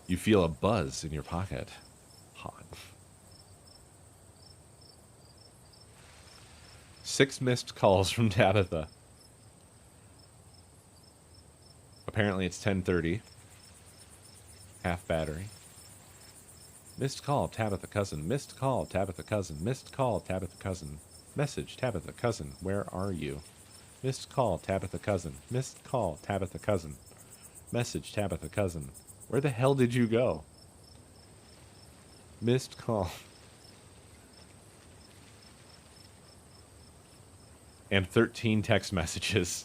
[SPEAKER 1] You feel a buzz in your pocket. Hot. 6 missed calls from Tabitha. Apparently it's 10:30. Half battery. Missed call, Tabitha cousin. Missed call, Tabitha cousin. Missed call, Tabitha cousin. Message, Tabitha cousin. Where are you? Missed call, Tabitha cousin. Missed call, Tabitha cousin. Message, Tabitha cousin. Where the hell did you go? Missed call. And 13 text messages.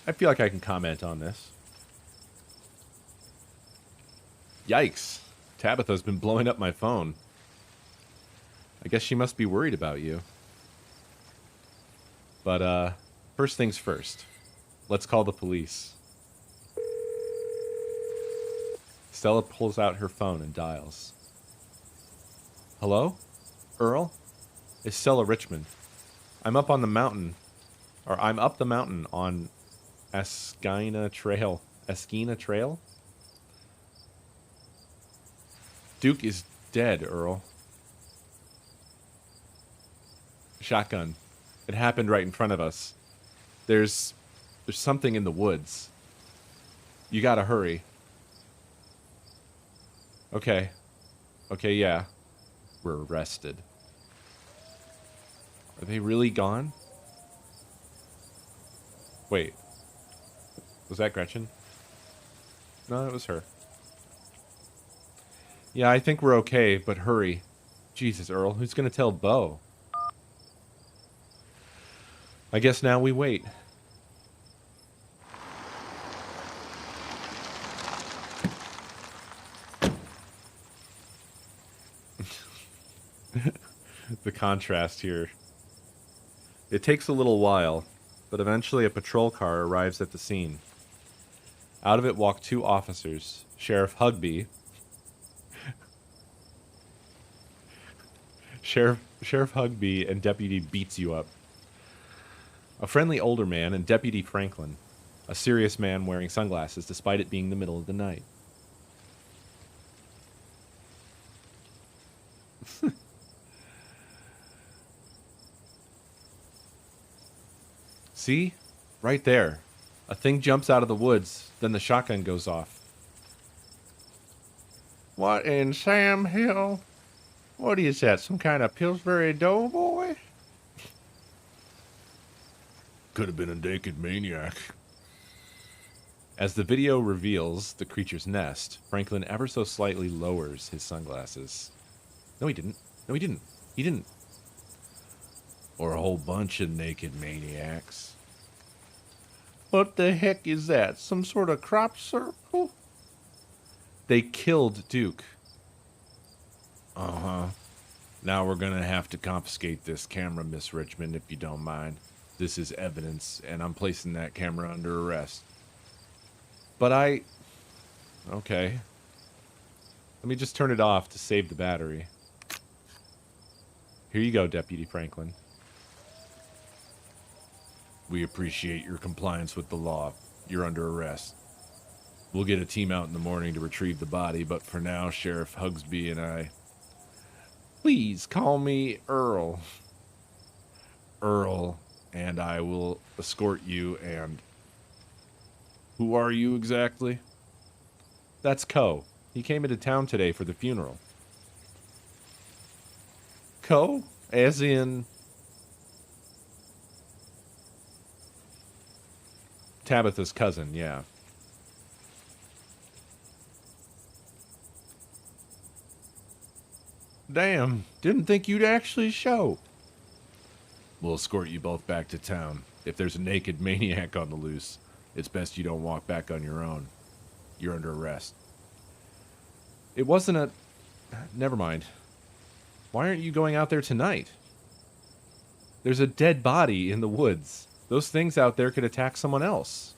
[SPEAKER 1] I feel like I can comment on this. Yikes. Tabitha's been blowing up my phone. I guess she must be worried about you. But, first things first. Let's call the police. Stella pulls out her phone and dials. Hello? Earl? It's Stella Richmond. I'm up on the mountain. Or I'm up the mountain on Eskina Trail. Eskina Trail? Duke is dead, Earl. Shotgun. It happened right in front of us. There's something in the woods. You gotta hurry. Okay. Okay, yeah. We're arrested. Are they really gone? Wait. Was that Gretchen? No, it was her. Yeah, I think we're okay, but hurry. Jesus, Earl, who's gonna tell Bo? I guess now we wait. The contrast here. It takes a little while, but eventually a patrol car arrives at the scene. Out of it walk 2 officers, Sheriff Hugby. Sheriff Hugby and Deputy Beats You Up. A friendly older man and Deputy Franklin, a serious man wearing sunglasses despite it being the middle of the night. See? Right there. A thing jumps out of the woods, then the shotgun goes off. What in Sam Hill? What is that, some kind of Pillsbury Doughboy? Could have been a naked maniac. As the video reveals the creature's nest, Franklin ever so slightly lowers his sunglasses. No, he didn't. No, he didn't. He didn't. Or a whole bunch of naked maniacs. What the heck is that? Some sort of crop circle? They killed Duke. Uh-huh. Now we're gonna have to confiscate this camera, Miss Richmond, if you don't mind. This is evidence, and I'm placing that camera under arrest. But okay. Let me just turn it off to save the battery. Here you go, Deputy Franklin. We appreciate your compliance with the law. You're under arrest. We'll get a team out in the morning to retrieve the body, but for now, Sheriff Hugsby and I... Please call me Earl. Earl, and I will escort you, and... Who are you exactly? That's Co. He came into town today for the funeral. Co? As in... Tabitha's cousin, yeah. Damn, didn't think you'd actually show. We'll escort you both back to town. If there's a naked maniac on the loose, it's best you don't walk back on your own. You're under arrest. It wasn't a... Never mind. Why aren't you going out there tonight? There's a dead body in the woods. Those things out there could attack someone else.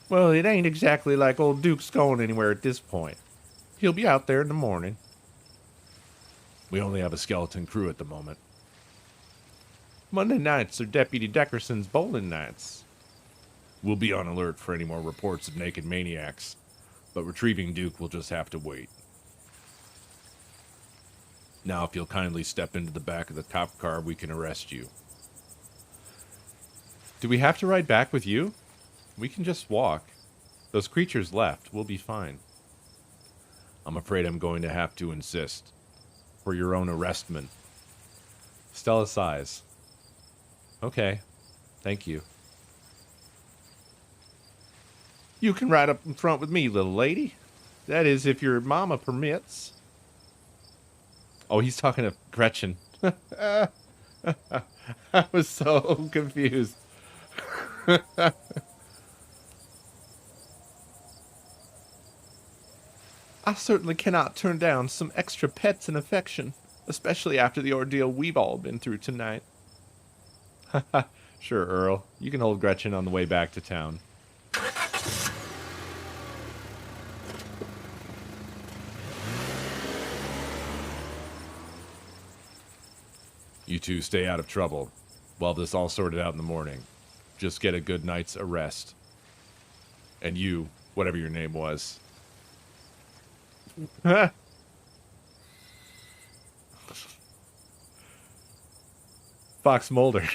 [SPEAKER 1] Well, it ain't exactly like old Duke's going anywhere at this point. He'll be out there in the morning. We only have a skeleton crew at the moment. Monday nights are Deputy Deckerson's bowling nights. We'll be on alert for any more reports of naked maniacs, but retrieving Duke will just have to wait. Now, if you'll kindly step into the back of the cop car, we can arrest you. Do we have to ride back with you? We can just walk. Those creatures left. We'll be fine. I'm afraid I'm going to have to insist. For your own arrestment. Stella sighs. Okay. Thank you. You can ride up in front with me, little lady. That is, if your mama permits. Oh, he's talking to Gretchen. I was so confused. I certainly cannot turn down some extra pets and affection, especially after the ordeal we've all been through tonight. Sure, Earl. You can hold Gretchen on the way back to town. You two stay out of trouble. We'll have this all sorted out in the morning. Just get a good night's rest. And you, whatever your name was. Fox Mulder.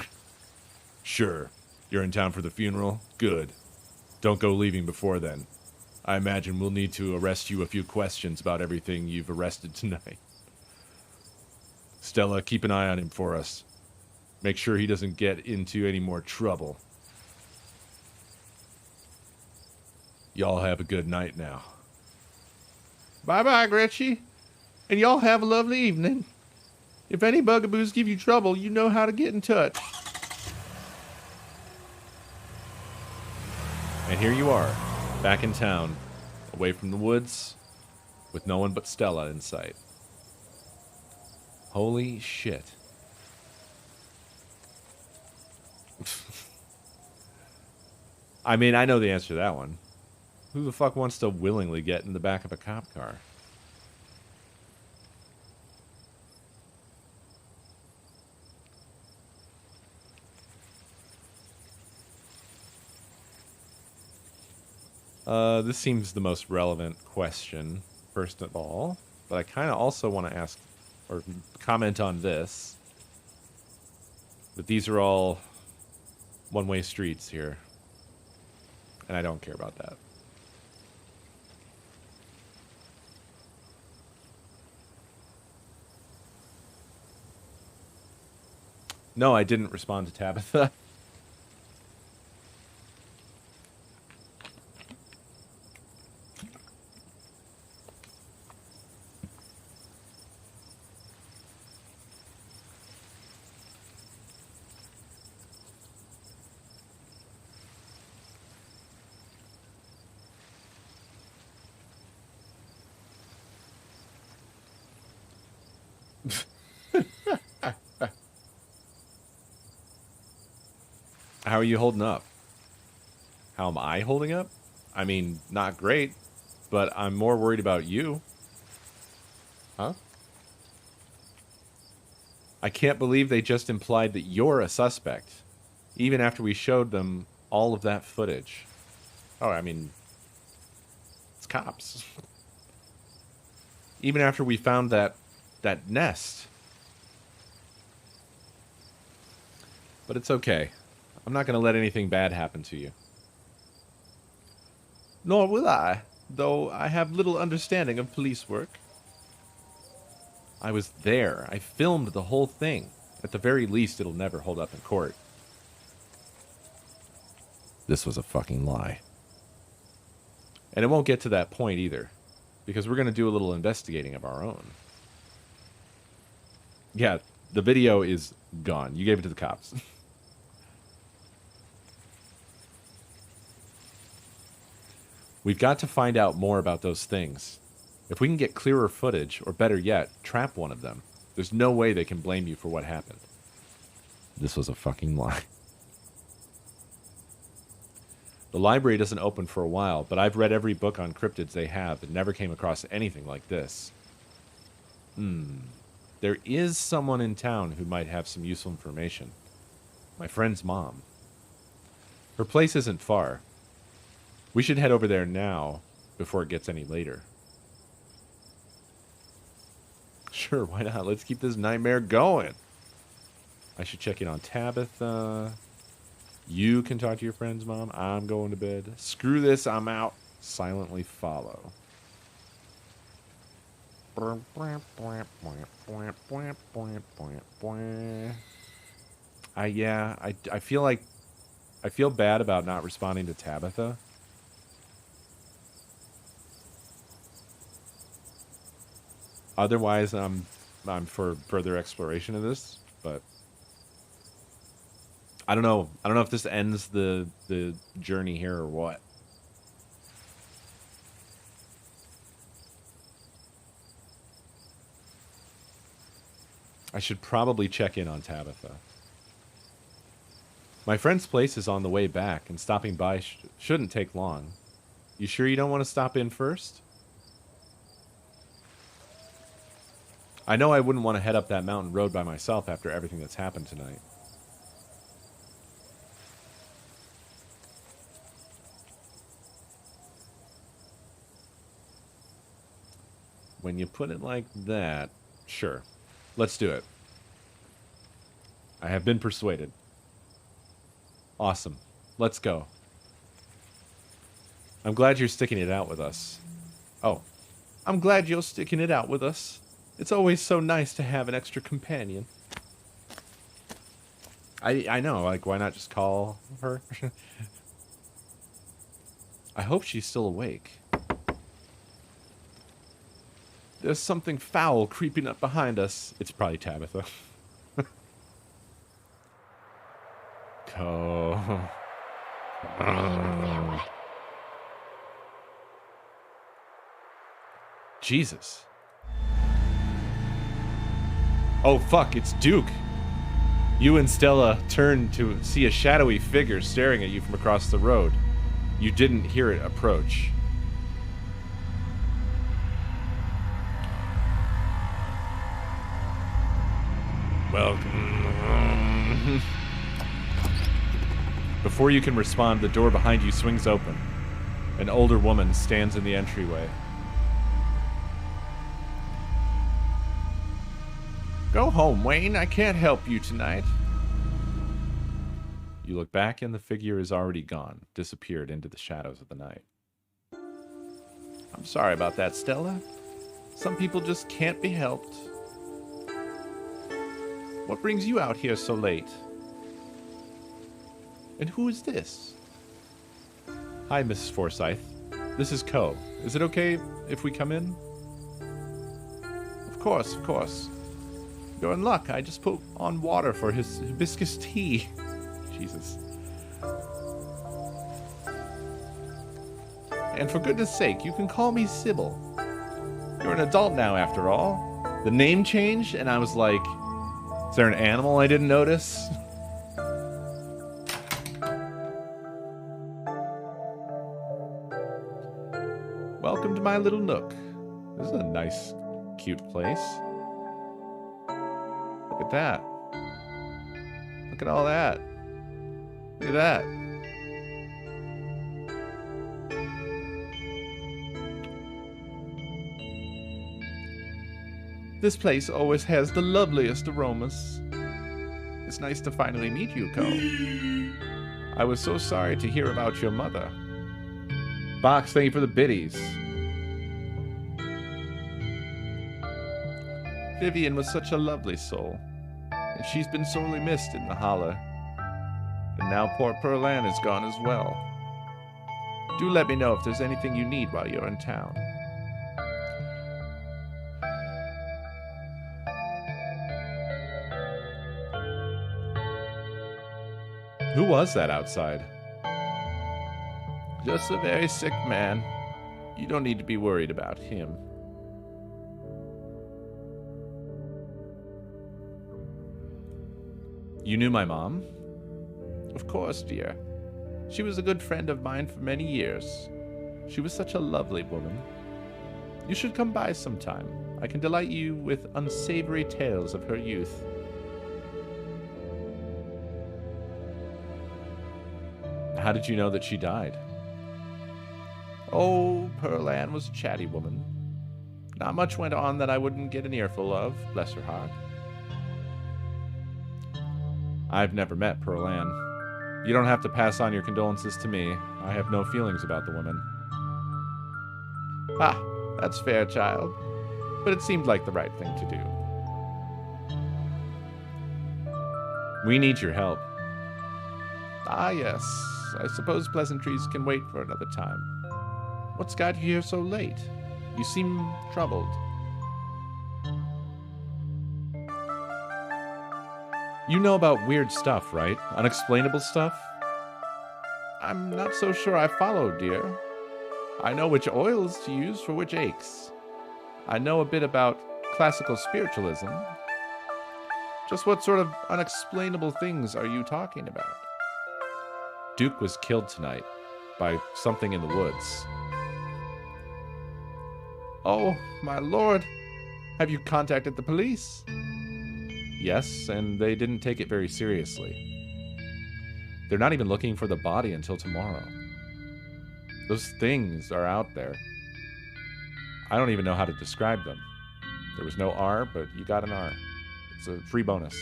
[SPEAKER 1] Sure. You're in town for the funeral? Good. Don't go leaving before then. I imagine we'll need to arrest you a few questions about everything you've arrested tonight. Stella, keep an eye on him for us. Make sure he doesn't get into any more trouble. Y'all have a good night now. Bye-bye, Gretchen. And y'all have a lovely evening. If any bugaboos give you trouble, you know how to get in touch. And here you are, back in town, away from the woods, with no one but Stella in sight. Holy shit. I mean, I know the answer to that one. Who the fuck wants to willingly get in the back of a cop car? This seems the most relevant question, first of all. But I kind of also want to ask, or comment on this. But these are all one-way streets here. And I don't care about that. No, I didn't respond to Tabitha. How are you holding up? How am I holding up? I mean, not great, but I'm more worried about you.
[SPEAKER 3] Huh?
[SPEAKER 1] I can't believe they just implied that you're a suspect, even after we showed them all of that footage.
[SPEAKER 3] Oh, I mean,
[SPEAKER 1] It's cops. Even after we found that nest. But it's okay. I'm not going to let anything bad happen to you. Nor will I, though I have little understanding of police work. I was there. I filmed the whole thing. At the very least, it'll never hold up in court. This was a fucking lie. And it won't get to that point either, because we're going to do a little investigating of our own. Yeah, the video is gone. You gave it to the cops. We've got to find out more about those things. If we can get clearer footage, or better yet, trap one of them, there's no way they can blame you for what happened. This was a fucking lie. The library doesn't open for a while, but I've read every book on cryptids they have and never came across anything like this. There is someone in town who might have some useful information. My friend's mom. Her place isn't far. We should head over there now, before it gets any later. Sure, why not? Let's keep this nightmare going. I should check in on Tabitha. You can talk to your friend's mom. I'm going to bed. Screw this, I'm out. Silently follow. I feel bad about not responding to Tabitha. Otherwise, I'm for further exploration of this, but I don't know. I don't know if this ends the journey here or what. I should probably check in on Tabitha. My friend's place is on the way back, and stopping by shouldn't take long. You sure you don't want to stop in first? I know I wouldn't want to head up that mountain road by myself after everything that's happened tonight. When you put it like that, sure. Let's do it. I have been persuaded. Awesome. Let's go. I'm glad you're sticking it out with us. Oh. I'm glad you're sticking it out with us. It's always so nice to have an extra companion. I know, like, why not just call her? I hope she's still awake. There's something foul creeping up behind us. It's probably Tabitha. Jesus. Oh, fuck, it's Duke. You and Stella turned to see a shadowy figure staring at you from across the road. You didn't hear it approach. Welcome. Before you can respond, the door behind you swings open. An older woman stands in the entryway. Go home, Wayne. I can't help you tonight. You look back and the figure is already gone, disappeared into the shadows of the night. I'm sorry about that, Stella. Some people just can't be helped. What brings you out here so late? And who is this? Hi, Mrs. Forsyth. This is Co. Is it okay if we come in? Of course, of course. You're in luck. I just put on water for his hibiscus tea. Jesus. And for goodness sake, you can call me Sybil. You're an adult now, after all. The name changed, and I was like, is there an animal I didn't notice? Welcome to my little nook. This is a nice, cute place. Look at that. Look at all that. Look at that. This place always has the loveliest aromas. It's nice to finally meet you, Co. I was so sorry to hear about your mother. Box, thank you for the biddies. Vivian was such a lovely soul, and she's been sorely missed in the holler. And now poor Pearl Ann is gone as well. Do let me know if there's anything you need while you're in town. Who was that outside? Just a very sick man. You don't need to be worried about him. You knew my mom? Of course, dear. She was a good friend of mine for many years. She was such a lovely woman. You should come by sometime. I can delight you with unsavory tales of her youth. How did you know that she died? Oh, Pearl Ann was a chatty woman. Not much went on that I wouldn't get an earful of, bless her heart. I've never met Pearl Ann. You don't have to pass on your condolences to me. I have no feelings about the woman. Ah, that's fair, child. But it seemed like the right thing to do. We need your help. Ah, yes. I suppose pleasantries can wait for another time. What's got you here so late? You seem troubled. You know about weird stuff, right? Unexplainable stuff? I'm not so sure I follow, dear. I know which oils to use for which aches. I know a bit about classical spiritualism. Just what sort of unexplainable things are you talking about? Duke was killed tonight by something in the woods. Oh, my lord. Have you contacted the police? Yes, and they didn't take it very seriously. They're not even looking for the body until tomorrow. Those things are out there. I don't even know how to describe them. There was no R, but you got an R. It's a free bonus.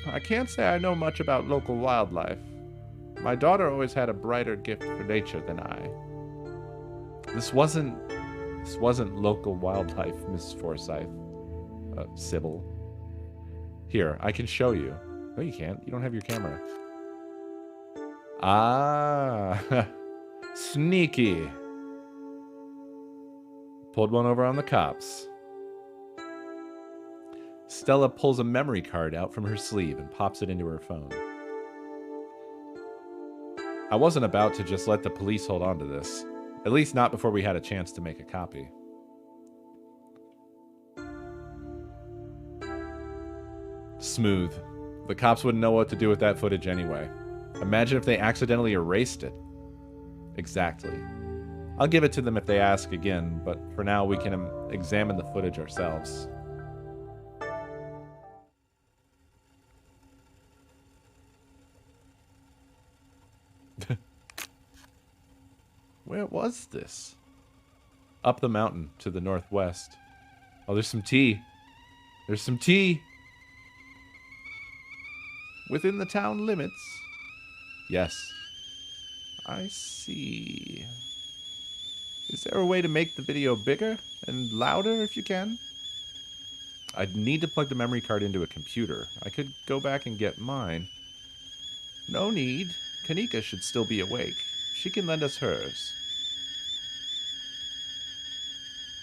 [SPEAKER 1] I can't say I know much about local wildlife. My daughter always had a brighter gift for nature than I. This wasn't local wildlife, Miss Forsyth. Sybil. Here, I can show you. No, you can't. You don't have your camera. Ah, sneaky. Pulled one over on the cops. Stella pulls a memory card out from her sleeve and pops it into her phone. I wasn't about to just let the police hold on to this. At least not before we had a chance to make a copy. Smooth. The cops wouldn't know what to do with that footage anyway. Imagine if they accidentally erased it. Exactly. I'll give it to them if they ask again, but for now we can examine the footage ourselves. Where was this? Up the mountain to the northwest. Oh, there's some tea. There's some tea. Within the town limits. Yes. I see. Is there a way to make the video bigger and louder if you can? I'd need to plug the memory card into a computer. I could go back and get mine. No need. Kanika should still be awake. She can lend us hers.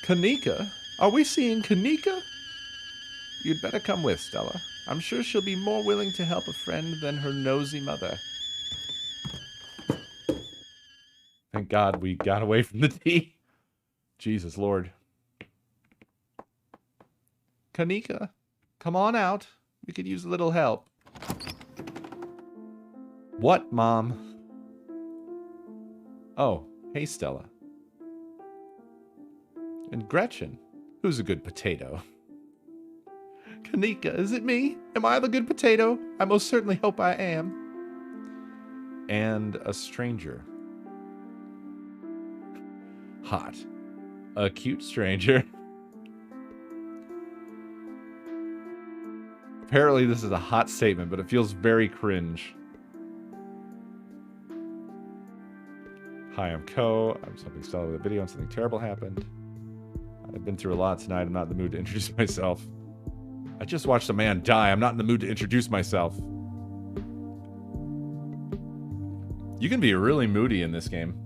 [SPEAKER 1] Kanika? Are we seeing Kanika? You'd better come with, Stella. I'm sure she'll be more willing to help a friend than her nosy mother. Thank God we got away from the tea. Jesus Lord. Kanika, come on out. We could use a little help. What, Mom? Oh, hey, Stella. And Gretchen, who's a good potato? Kanika, is it me? Am I the good potato? I most certainly hope I am. And a stranger. Hot. A cute stranger. Apparently this is a hot statement, but it feels very cringe. Hi, I'm Co. I'm something stellar with a video and something terrible happened. I've been through a lot tonight. I'm not in the mood to introduce myself. I just watched a man die. I'm not in the mood to introduce myself. You can be really moody in this game.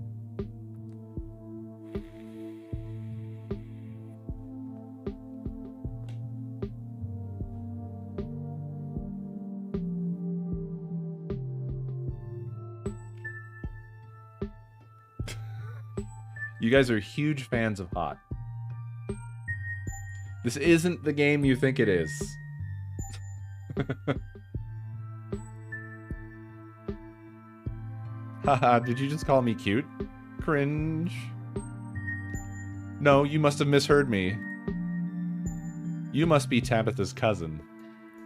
[SPEAKER 1] You guys are huge fans of Hot. This isn't the game you think it is. Haha, did you just call me cute? Cringe. No, you must have misheard me. You must be Tabitha's cousin.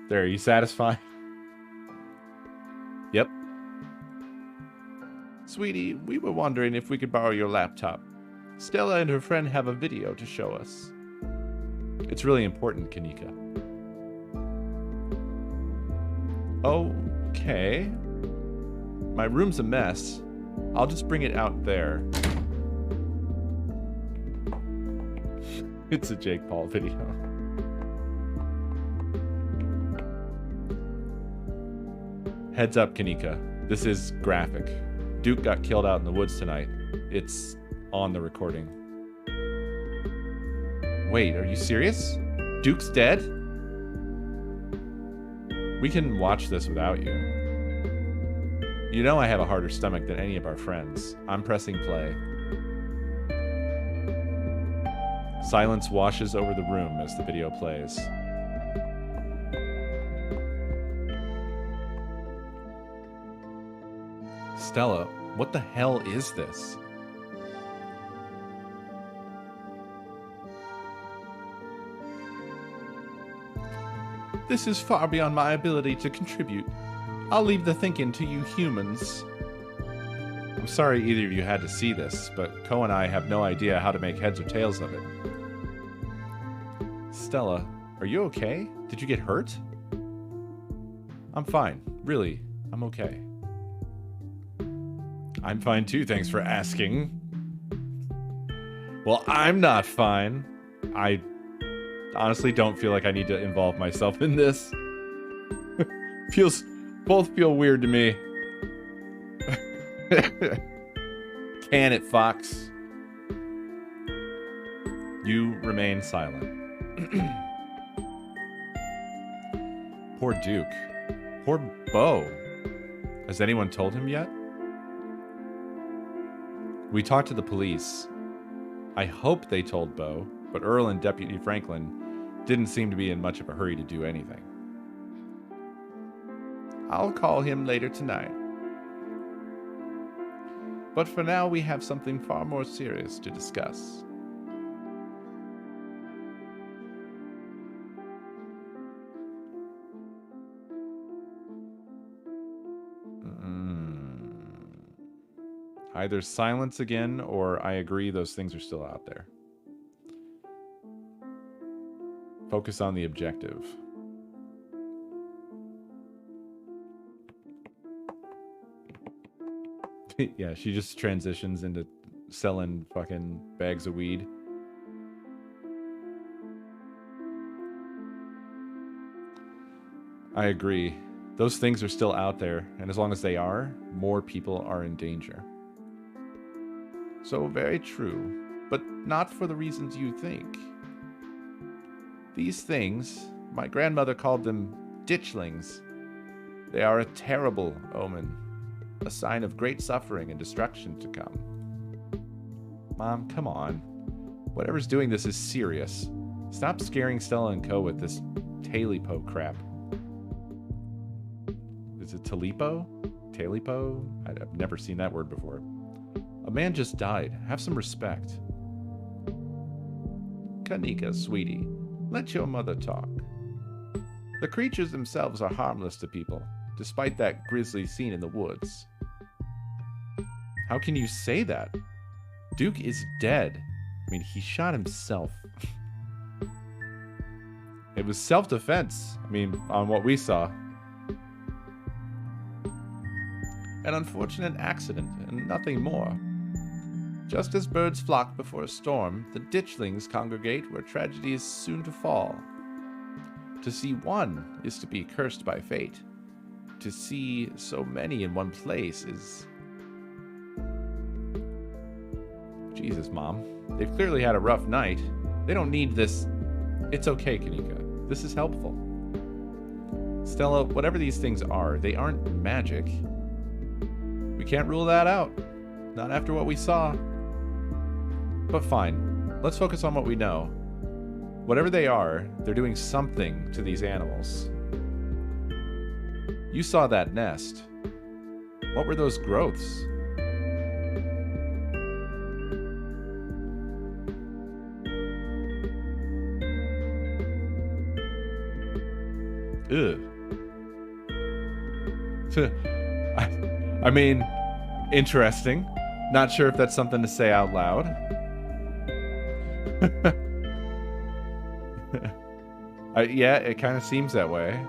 [SPEAKER 1] There, are you satisfied? Yep. Sweetie, we were wondering if we could borrow your laptop. Stella and her friend have a video to show us. It's really important, Kanika. Okay. My room's a mess. I'll just bring it out there. It's a Jake Paul video. Heads up, Kanika. This is graphic. Duke got killed out in the woods tonight. It's on the recording. Wait, are you serious? Duke's dead? We can watch this without you. You know I have a harder stomach than any of our friends. I'm pressing play. Silence washes over the room as the video plays. Stella, what the hell is this? This is far beyond my ability to contribute. I'll leave the thinking to you humans. I'm sorry either of you had to see this, but Co and I have no idea how to make heads or tails of it. Stella, are you okay? Did you get hurt? I'm fine. Really, I'm okay. I'm fine too, thanks for asking. Well, I'm not fine. I honestly don't feel like I need to involve myself in this. Both feel weird to me. Can it, Fox? You remain silent. Poor Duke. Poor Beau. Has anyone told him yet? We talked to the police. I hope they told Beau, but Earl and Deputy Franklin didn't seem to be in much of a hurry to do anything. I'll call him later tonight. But for now, we have something far more serious to discuss. Either silence again, or I agree those things are still out there. Focus on the objective. Yeah, she just transitions into selling fucking bags of weed. I agree. Those things are still out there, and as long as they are, more people are in danger. So very true, but not for the reasons you think. These things, my grandmother called them ditchlings. They are a terrible omen, a sign of great suffering and destruction to come. Mom, come on. Whatever's doing this is serious. Stop scaring Stella and Co. with this Talipo crap. Is it Talipo? Talipo? I've never seen that word before. A man just died. Have some respect. Kanika, sweetie. Let your mother talk. The creatures themselves are harmless to people, despite that grisly scene in the woods. How can you say that? Duke is dead. I mean, he shot himself. It was self-defense. I mean, on what we saw. An unfortunate accident, and nothing more. Just as birds flock before a storm, the ditchlings congregate where tragedy is soon to fall. To see one is to be cursed by fate. To see so many in one place is... Jesus, Mom. They've clearly had a rough night. They don't need this... It's okay, Kanika. This is helpful. Stella, whatever these things are, they aren't magic. We can't rule that out. Not after what we saw. But fine. Let's focus on what we know. Whatever they are, they're doing something to these animals. You saw that nest. What were those growths? Ugh. I mean, interesting. Not sure if that's something to say out loud. Yeah, it kind of seems that way.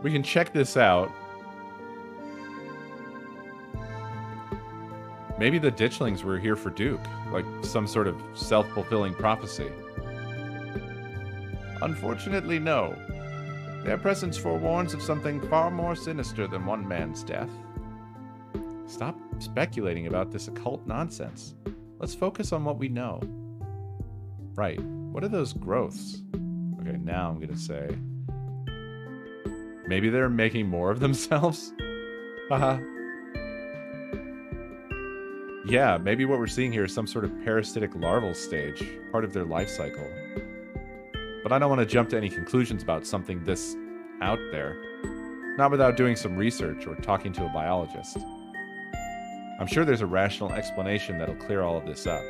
[SPEAKER 1] We can check this out. Maybe the ditchlings were here for Duke, like some sort of self-fulfilling prophecy. Unfortunately, no. Their presence forewarns of something far more sinister than one man's death. Stop speculating about this occult nonsense. Let's focus on what we know. Right. What are those growths? Okay, now I'm gonna say... Maybe they're making more of themselves? Haha. Yeah, maybe what we're seeing here is some sort of parasitic larval stage, part of their life cycle. But I don't want to jump to any conclusions about something this out there. Not without doing some research or talking to a biologist. I'm sure there's a rational explanation that'll clear all of this up.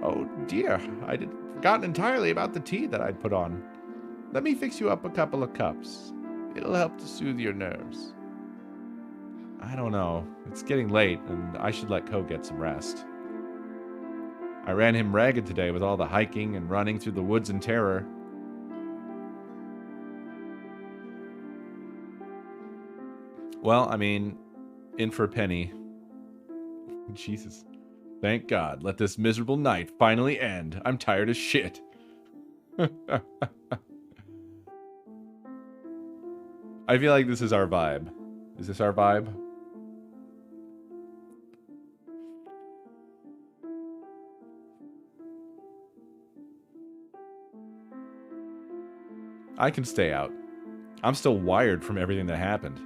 [SPEAKER 1] Oh dear, I'd forgotten entirely about the tea that I'd put on. Let me fix you up a couple of cups. It'll help to soothe your nerves. I don't know. It's getting late, and I should let Coe get some rest. I ran him ragged today with all the hiking and running through the woods in terror. Well, I mean, in for a penny. Jesus. Thank God. Let this miserable night finally end. I'm tired as shit. I feel like this is our vibe. Is this our vibe? I can stay out. I'm still wired from everything that happened.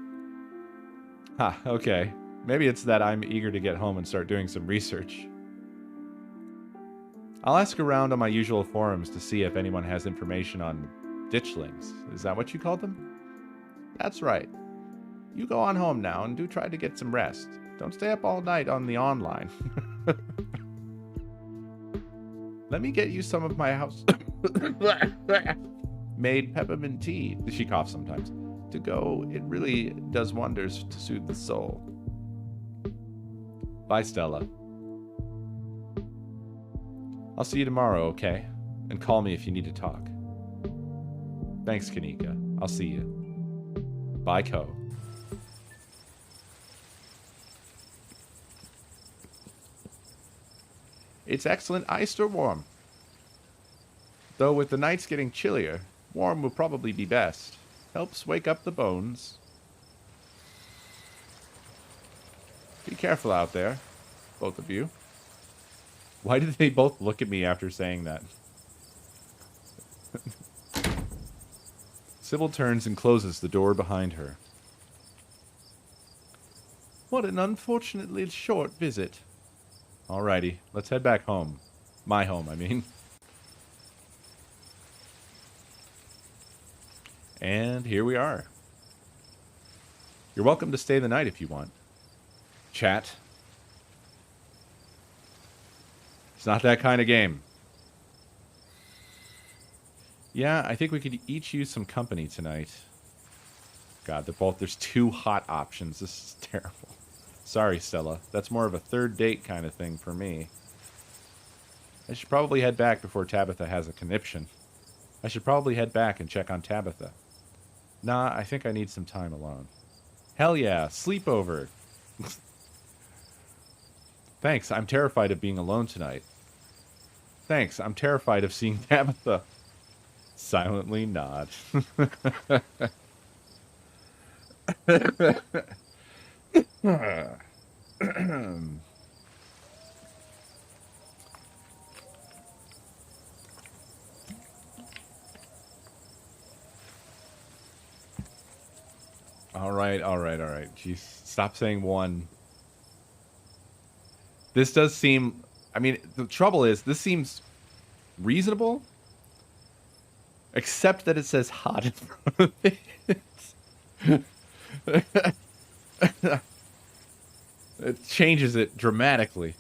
[SPEAKER 1] Ha, okay. Maybe it's that I'm eager to get home and start doing some research. I'll ask around on my usual forums to see if anyone has information on ditchlings. Is that what you called them? That's right. You go on home now and do try to get some rest. Don't stay up all night on the online. Let me get you some of my house made peppermint tea. She coughs sometimes. To go, it really does wonders to soothe the soul. Bye, Stella. I'll see you tomorrow, okay? And call me if you need to talk. Thanks, Kanika. I'll see you. Bye, Coe. It's excellent iced or warm. Though with the nights getting chillier, warm will probably be best. Helps wake up the bones. Be careful out there, both of you. Why did they both look at me after saying that? Sybil turns and closes the door behind her. What an unfortunately short visit. Alrighty, let's head back home. My home, I mean. And here we are. You're welcome to stay the night if you want. Chat. It's not that kind of game. Yeah, I think we could each use some company tonight. God, there's two hot options. This is terrible. Sorry, Stella. That's more of a third date kind of thing for me. I should probably head back before Tabitha has a conniption. I should probably head back and check on Tabitha. Nah, I think I need some time alone. Hell yeah, sleepover. Thanks, I'm terrified of being alone tonight. Thanks, I'm terrified of seeing Tabitha. Silently nod. Alright. Jeez, stop saying one. This does seem... I mean, the trouble is, this seems reasonable. Except that it says hot in front of it. It changes it dramatically.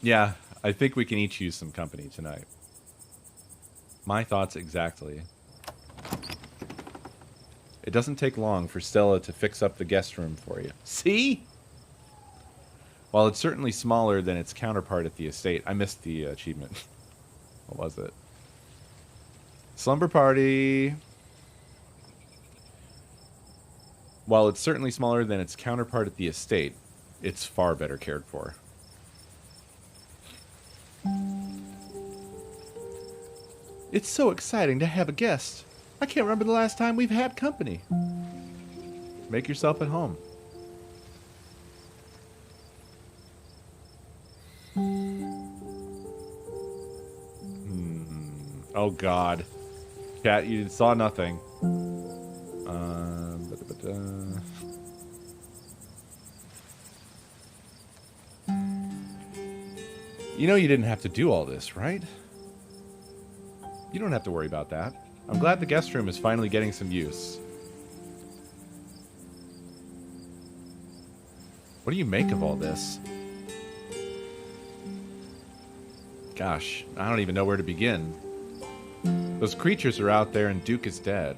[SPEAKER 1] Yeah, I think we can each use some company tonight. My thoughts exactly. It doesn't take long for Stella to fix up the guest room for you. See? While it's certainly smaller than its counterpart at the estate, I missed the achievement. What was it? Slumber party. While it's certainly smaller than its counterpart at the estate, it's far better cared for. It's so exciting to have a guest. I can't remember the last time we've had company. Make yourself at home. Oh God. Chat, you saw nothing. You know you didn't have to do all this, right? You don't have to worry about that. I'm glad the guest room is finally getting some use. What do you make of all this? Gosh, I don't even know where to begin. Those creatures are out there and Duke is dead.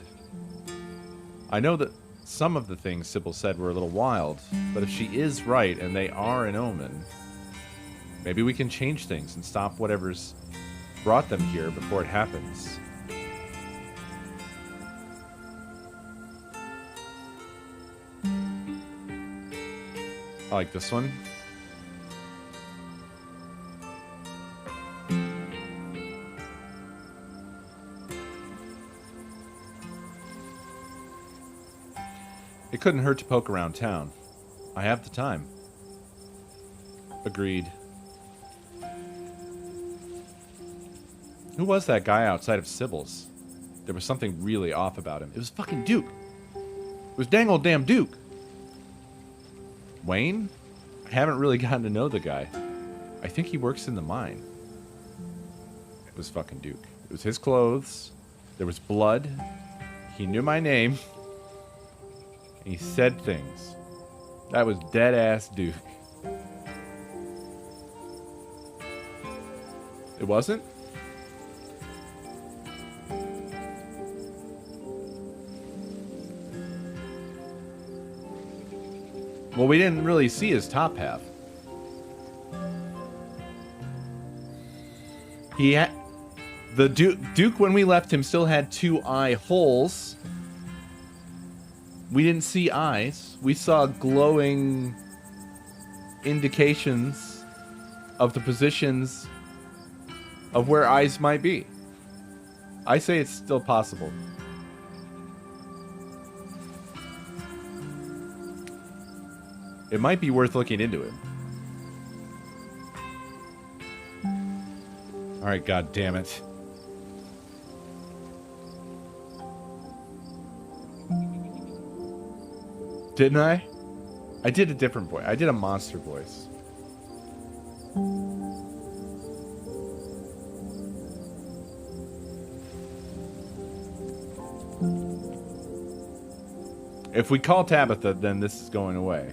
[SPEAKER 1] I know that some of the things Sybil said were a little wild, but if she is right and they are an omen, maybe we can change things and stop whatever's brought them here before it happens. I like this one. It couldn't hurt to poke around town. I have the time. Agreed. Who was that guy outside of Sybil's? There was something really off about him. It was fucking Duke. It was dang old damn Duke. Wayne? I haven't really gotten to know the guy. I think he works in the mine. It was fucking Duke. It was his clothes. There was blood. He knew my name. And he said things. That was dead-ass Duke. It wasn't? Well, we didn't really see his top half. He had... The Duke, when we left him, still had 2 eye holes. We didn't see eyes. We saw glowing indications of the positions of where eyes might be. I say it's still possible. It might be worth looking into it. Alright, god damn it. Didn't I? I did a different voice. I did a monster voice. If we call Tabitha, then this is going away.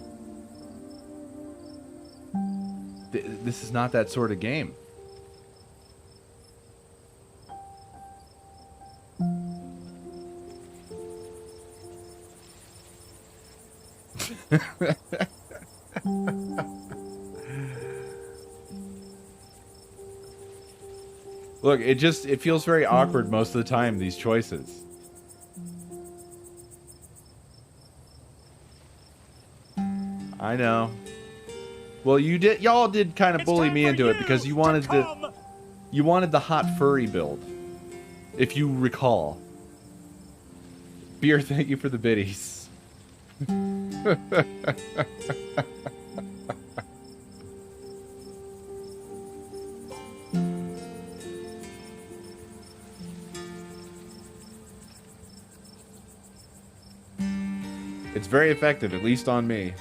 [SPEAKER 1] This is not that sort of game. Look, it feels very awkward most of the time, these choices. I know. Well, y'all did kind of bully me into it because you wanted the hot furry build. If you recall. Beer, thank you for the biddies. It's very effective, at least on me.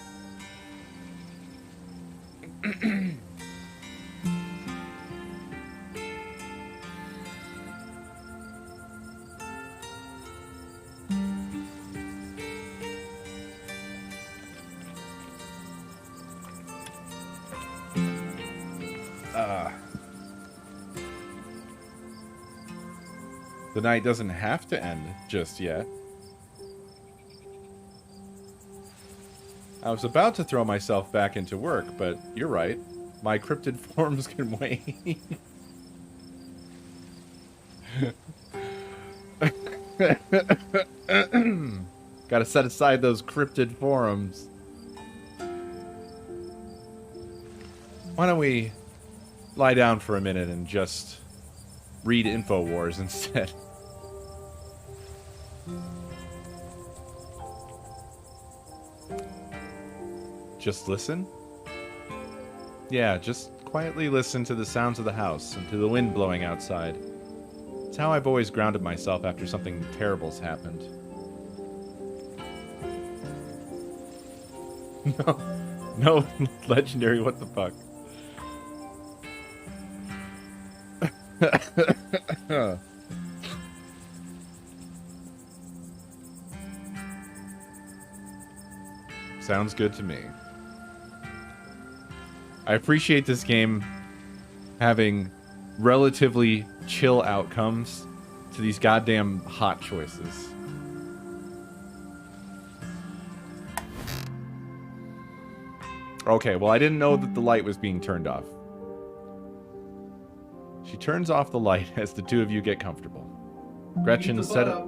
[SPEAKER 1] The night doesn't have to end just yet. I was about to throw myself back into work, but you're right. My cryptid forms can wait. Gotta set aside those cryptid forums. Why don't we lie down for a minute and just read InfoWars instead? Just listen? Yeah, just quietly listen to the sounds of the house and to the wind blowing outside. It's how I've always grounded myself after something terrible's happened. No, legendary, what the fuck? Sounds good to me. I appreciate this game having relatively chill outcomes to these goddamn hot choices. Okay, well, I didn't know that the light was being turned off. She turns off the light as the two of you get comfortable. Gretchen set up.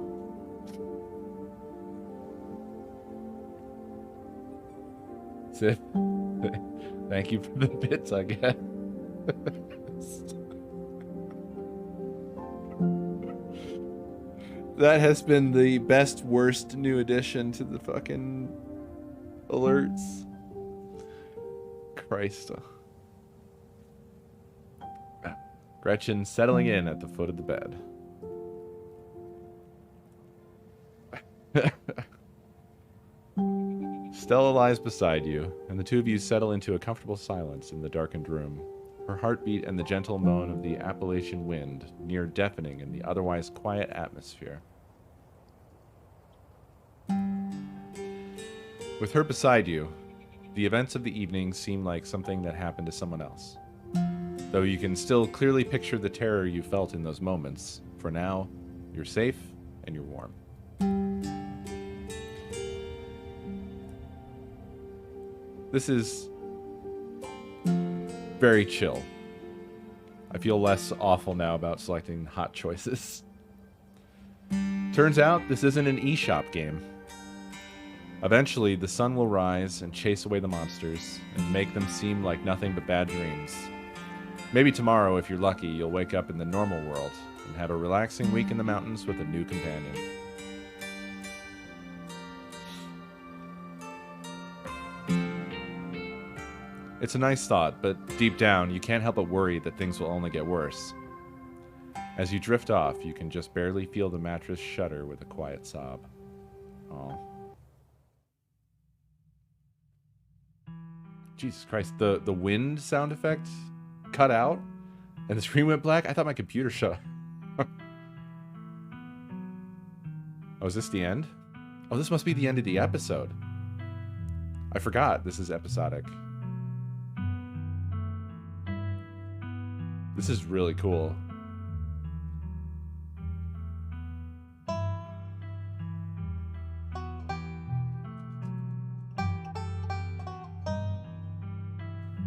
[SPEAKER 1] Sith, thank you for the bits, I guess. That has been the best, worst new addition to the fucking alerts. Christ. Gretchen settling in at the foot of the bed. Stella lies beside you, and the two of you settle into a comfortable silence in the darkened room. Her heartbeat and the gentle moan of the Appalachian wind, near deafening in the otherwise quiet atmosphere. With her beside you, the events of the evening seem like something that happened to someone else. Though you can still clearly picture the terror you felt in those moments, for now, you're safe and you're warm. This is very chill. I feel less awful now about selecting hot choices. Turns out this isn't an eShop game. Eventually, the sun will rise and chase away the monsters and make them seem like nothing but bad dreams. Maybe tomorrow, if you're lucky, you'll wake up in the normal world and have a relaxing week in the mountains with a new companion. It's a nice thought, but deep down, you can't help but worry that things will only get worse. As you drift off, you can just barely feel the mattress shudder with a quiet sob. Aw. Jesus Christ, the wind sound effect cut out and the screen went black? I thought my computer shut. Oh, is this the end? Oh, this must be the end of the episode. I forgot this is episodic. This is really cool.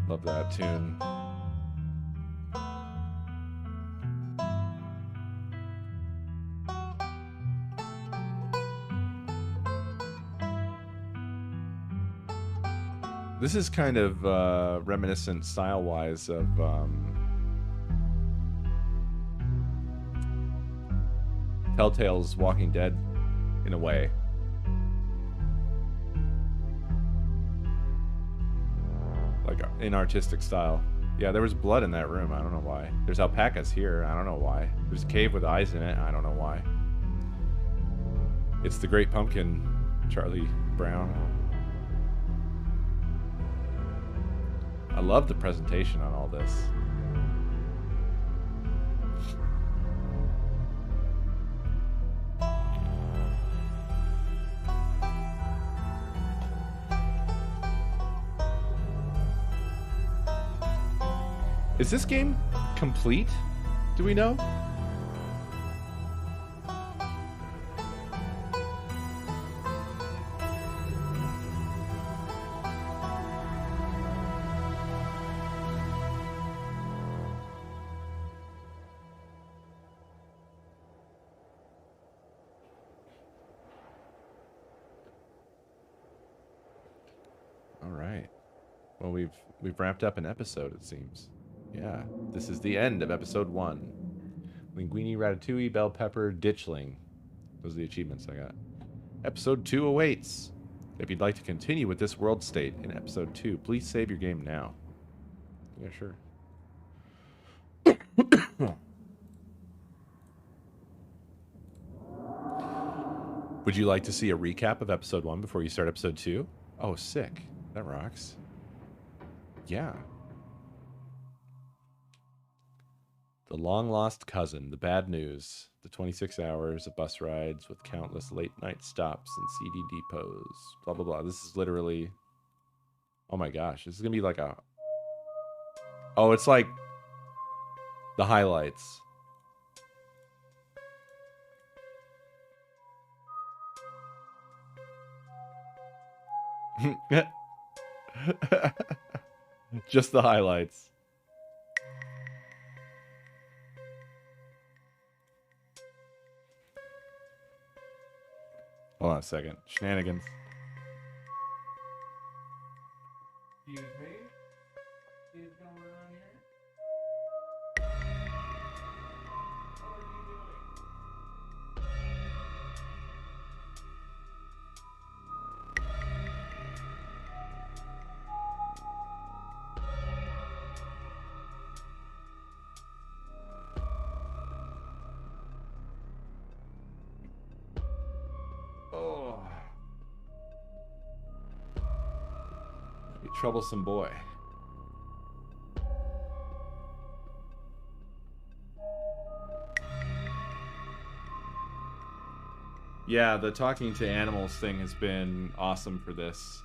[SPEAKER 1] Love that tune. This is kind of reminiscent style-wise of Telltale's Walking Dead in a way. Like in artistic style. Yeah, there was blood in that room. I don't know why. There's alpacas here. I don't know why. There's a cave with eyes in it. I don't know why. It's the Great Pumpkin, Charlie Brown. I love the presentation on all this. Is this game complete? Do we know? All right. Well, we've wrapped up an episode, it seems. Yeah, this is the end of episode 1. Linguini, Ratatouille, Bell Pepper, Ditchling. Those are the achievements I got. Episode 2 awaits. If you'd like to continue with this world state in episode 2, please save your game now. Yeah, sure. Would you like to see a recap of episode 1 before you start episode 2? Oh, sick. That rocks. Yeah. The long-lost cousin, the bad news, the 26 hours of bus rides with countless late-night stops and CD depots, blah, blah, blah. This is literally... Oh my gosh, this is going to be like a... Oh, it's like the highlights. Just the highlights. Hold on a second. Shenanigans. Excuse me? What is going on here? What are you doing? Oh. You troublesome boy. Yeah, the talking to animals thing has been awesome for this.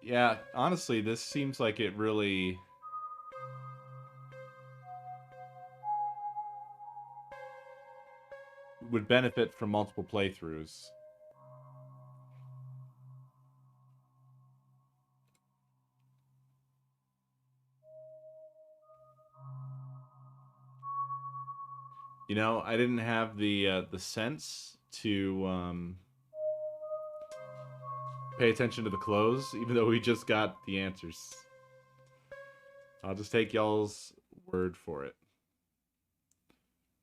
[SPEAKER 1] Yeah, honestly, this seems like it really... would benefit from multiple playthroughs. You know, I didn't have the sense to pay attention to the close, even though we just got the answers. I'll just take y'all's word for it.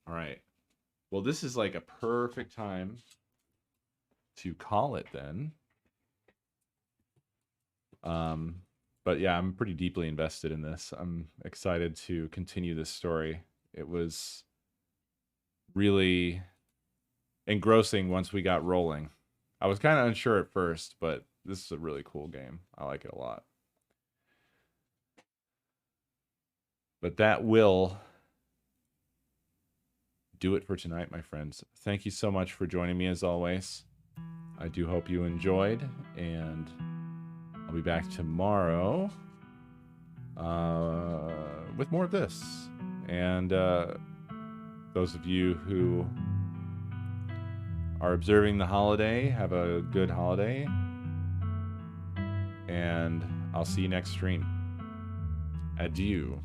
[SPEAKER 1] All right. Well, this is like a perfect time to call it then. But yeah, I'm pretty deeply invested in this. I'm excited to continue this story. It was really engrossing once we got rolling. I was kind of unsure at first, but this is a really cool game. I like it a lot. But that will do it for tonight, my friends. Thank you so much for joining me as always. I do hope you enjoyed, and I'll be back tomorrow with more of this. And those of you who are observing the holiday, have a good holiday. And I'll see you next stream. Adieu.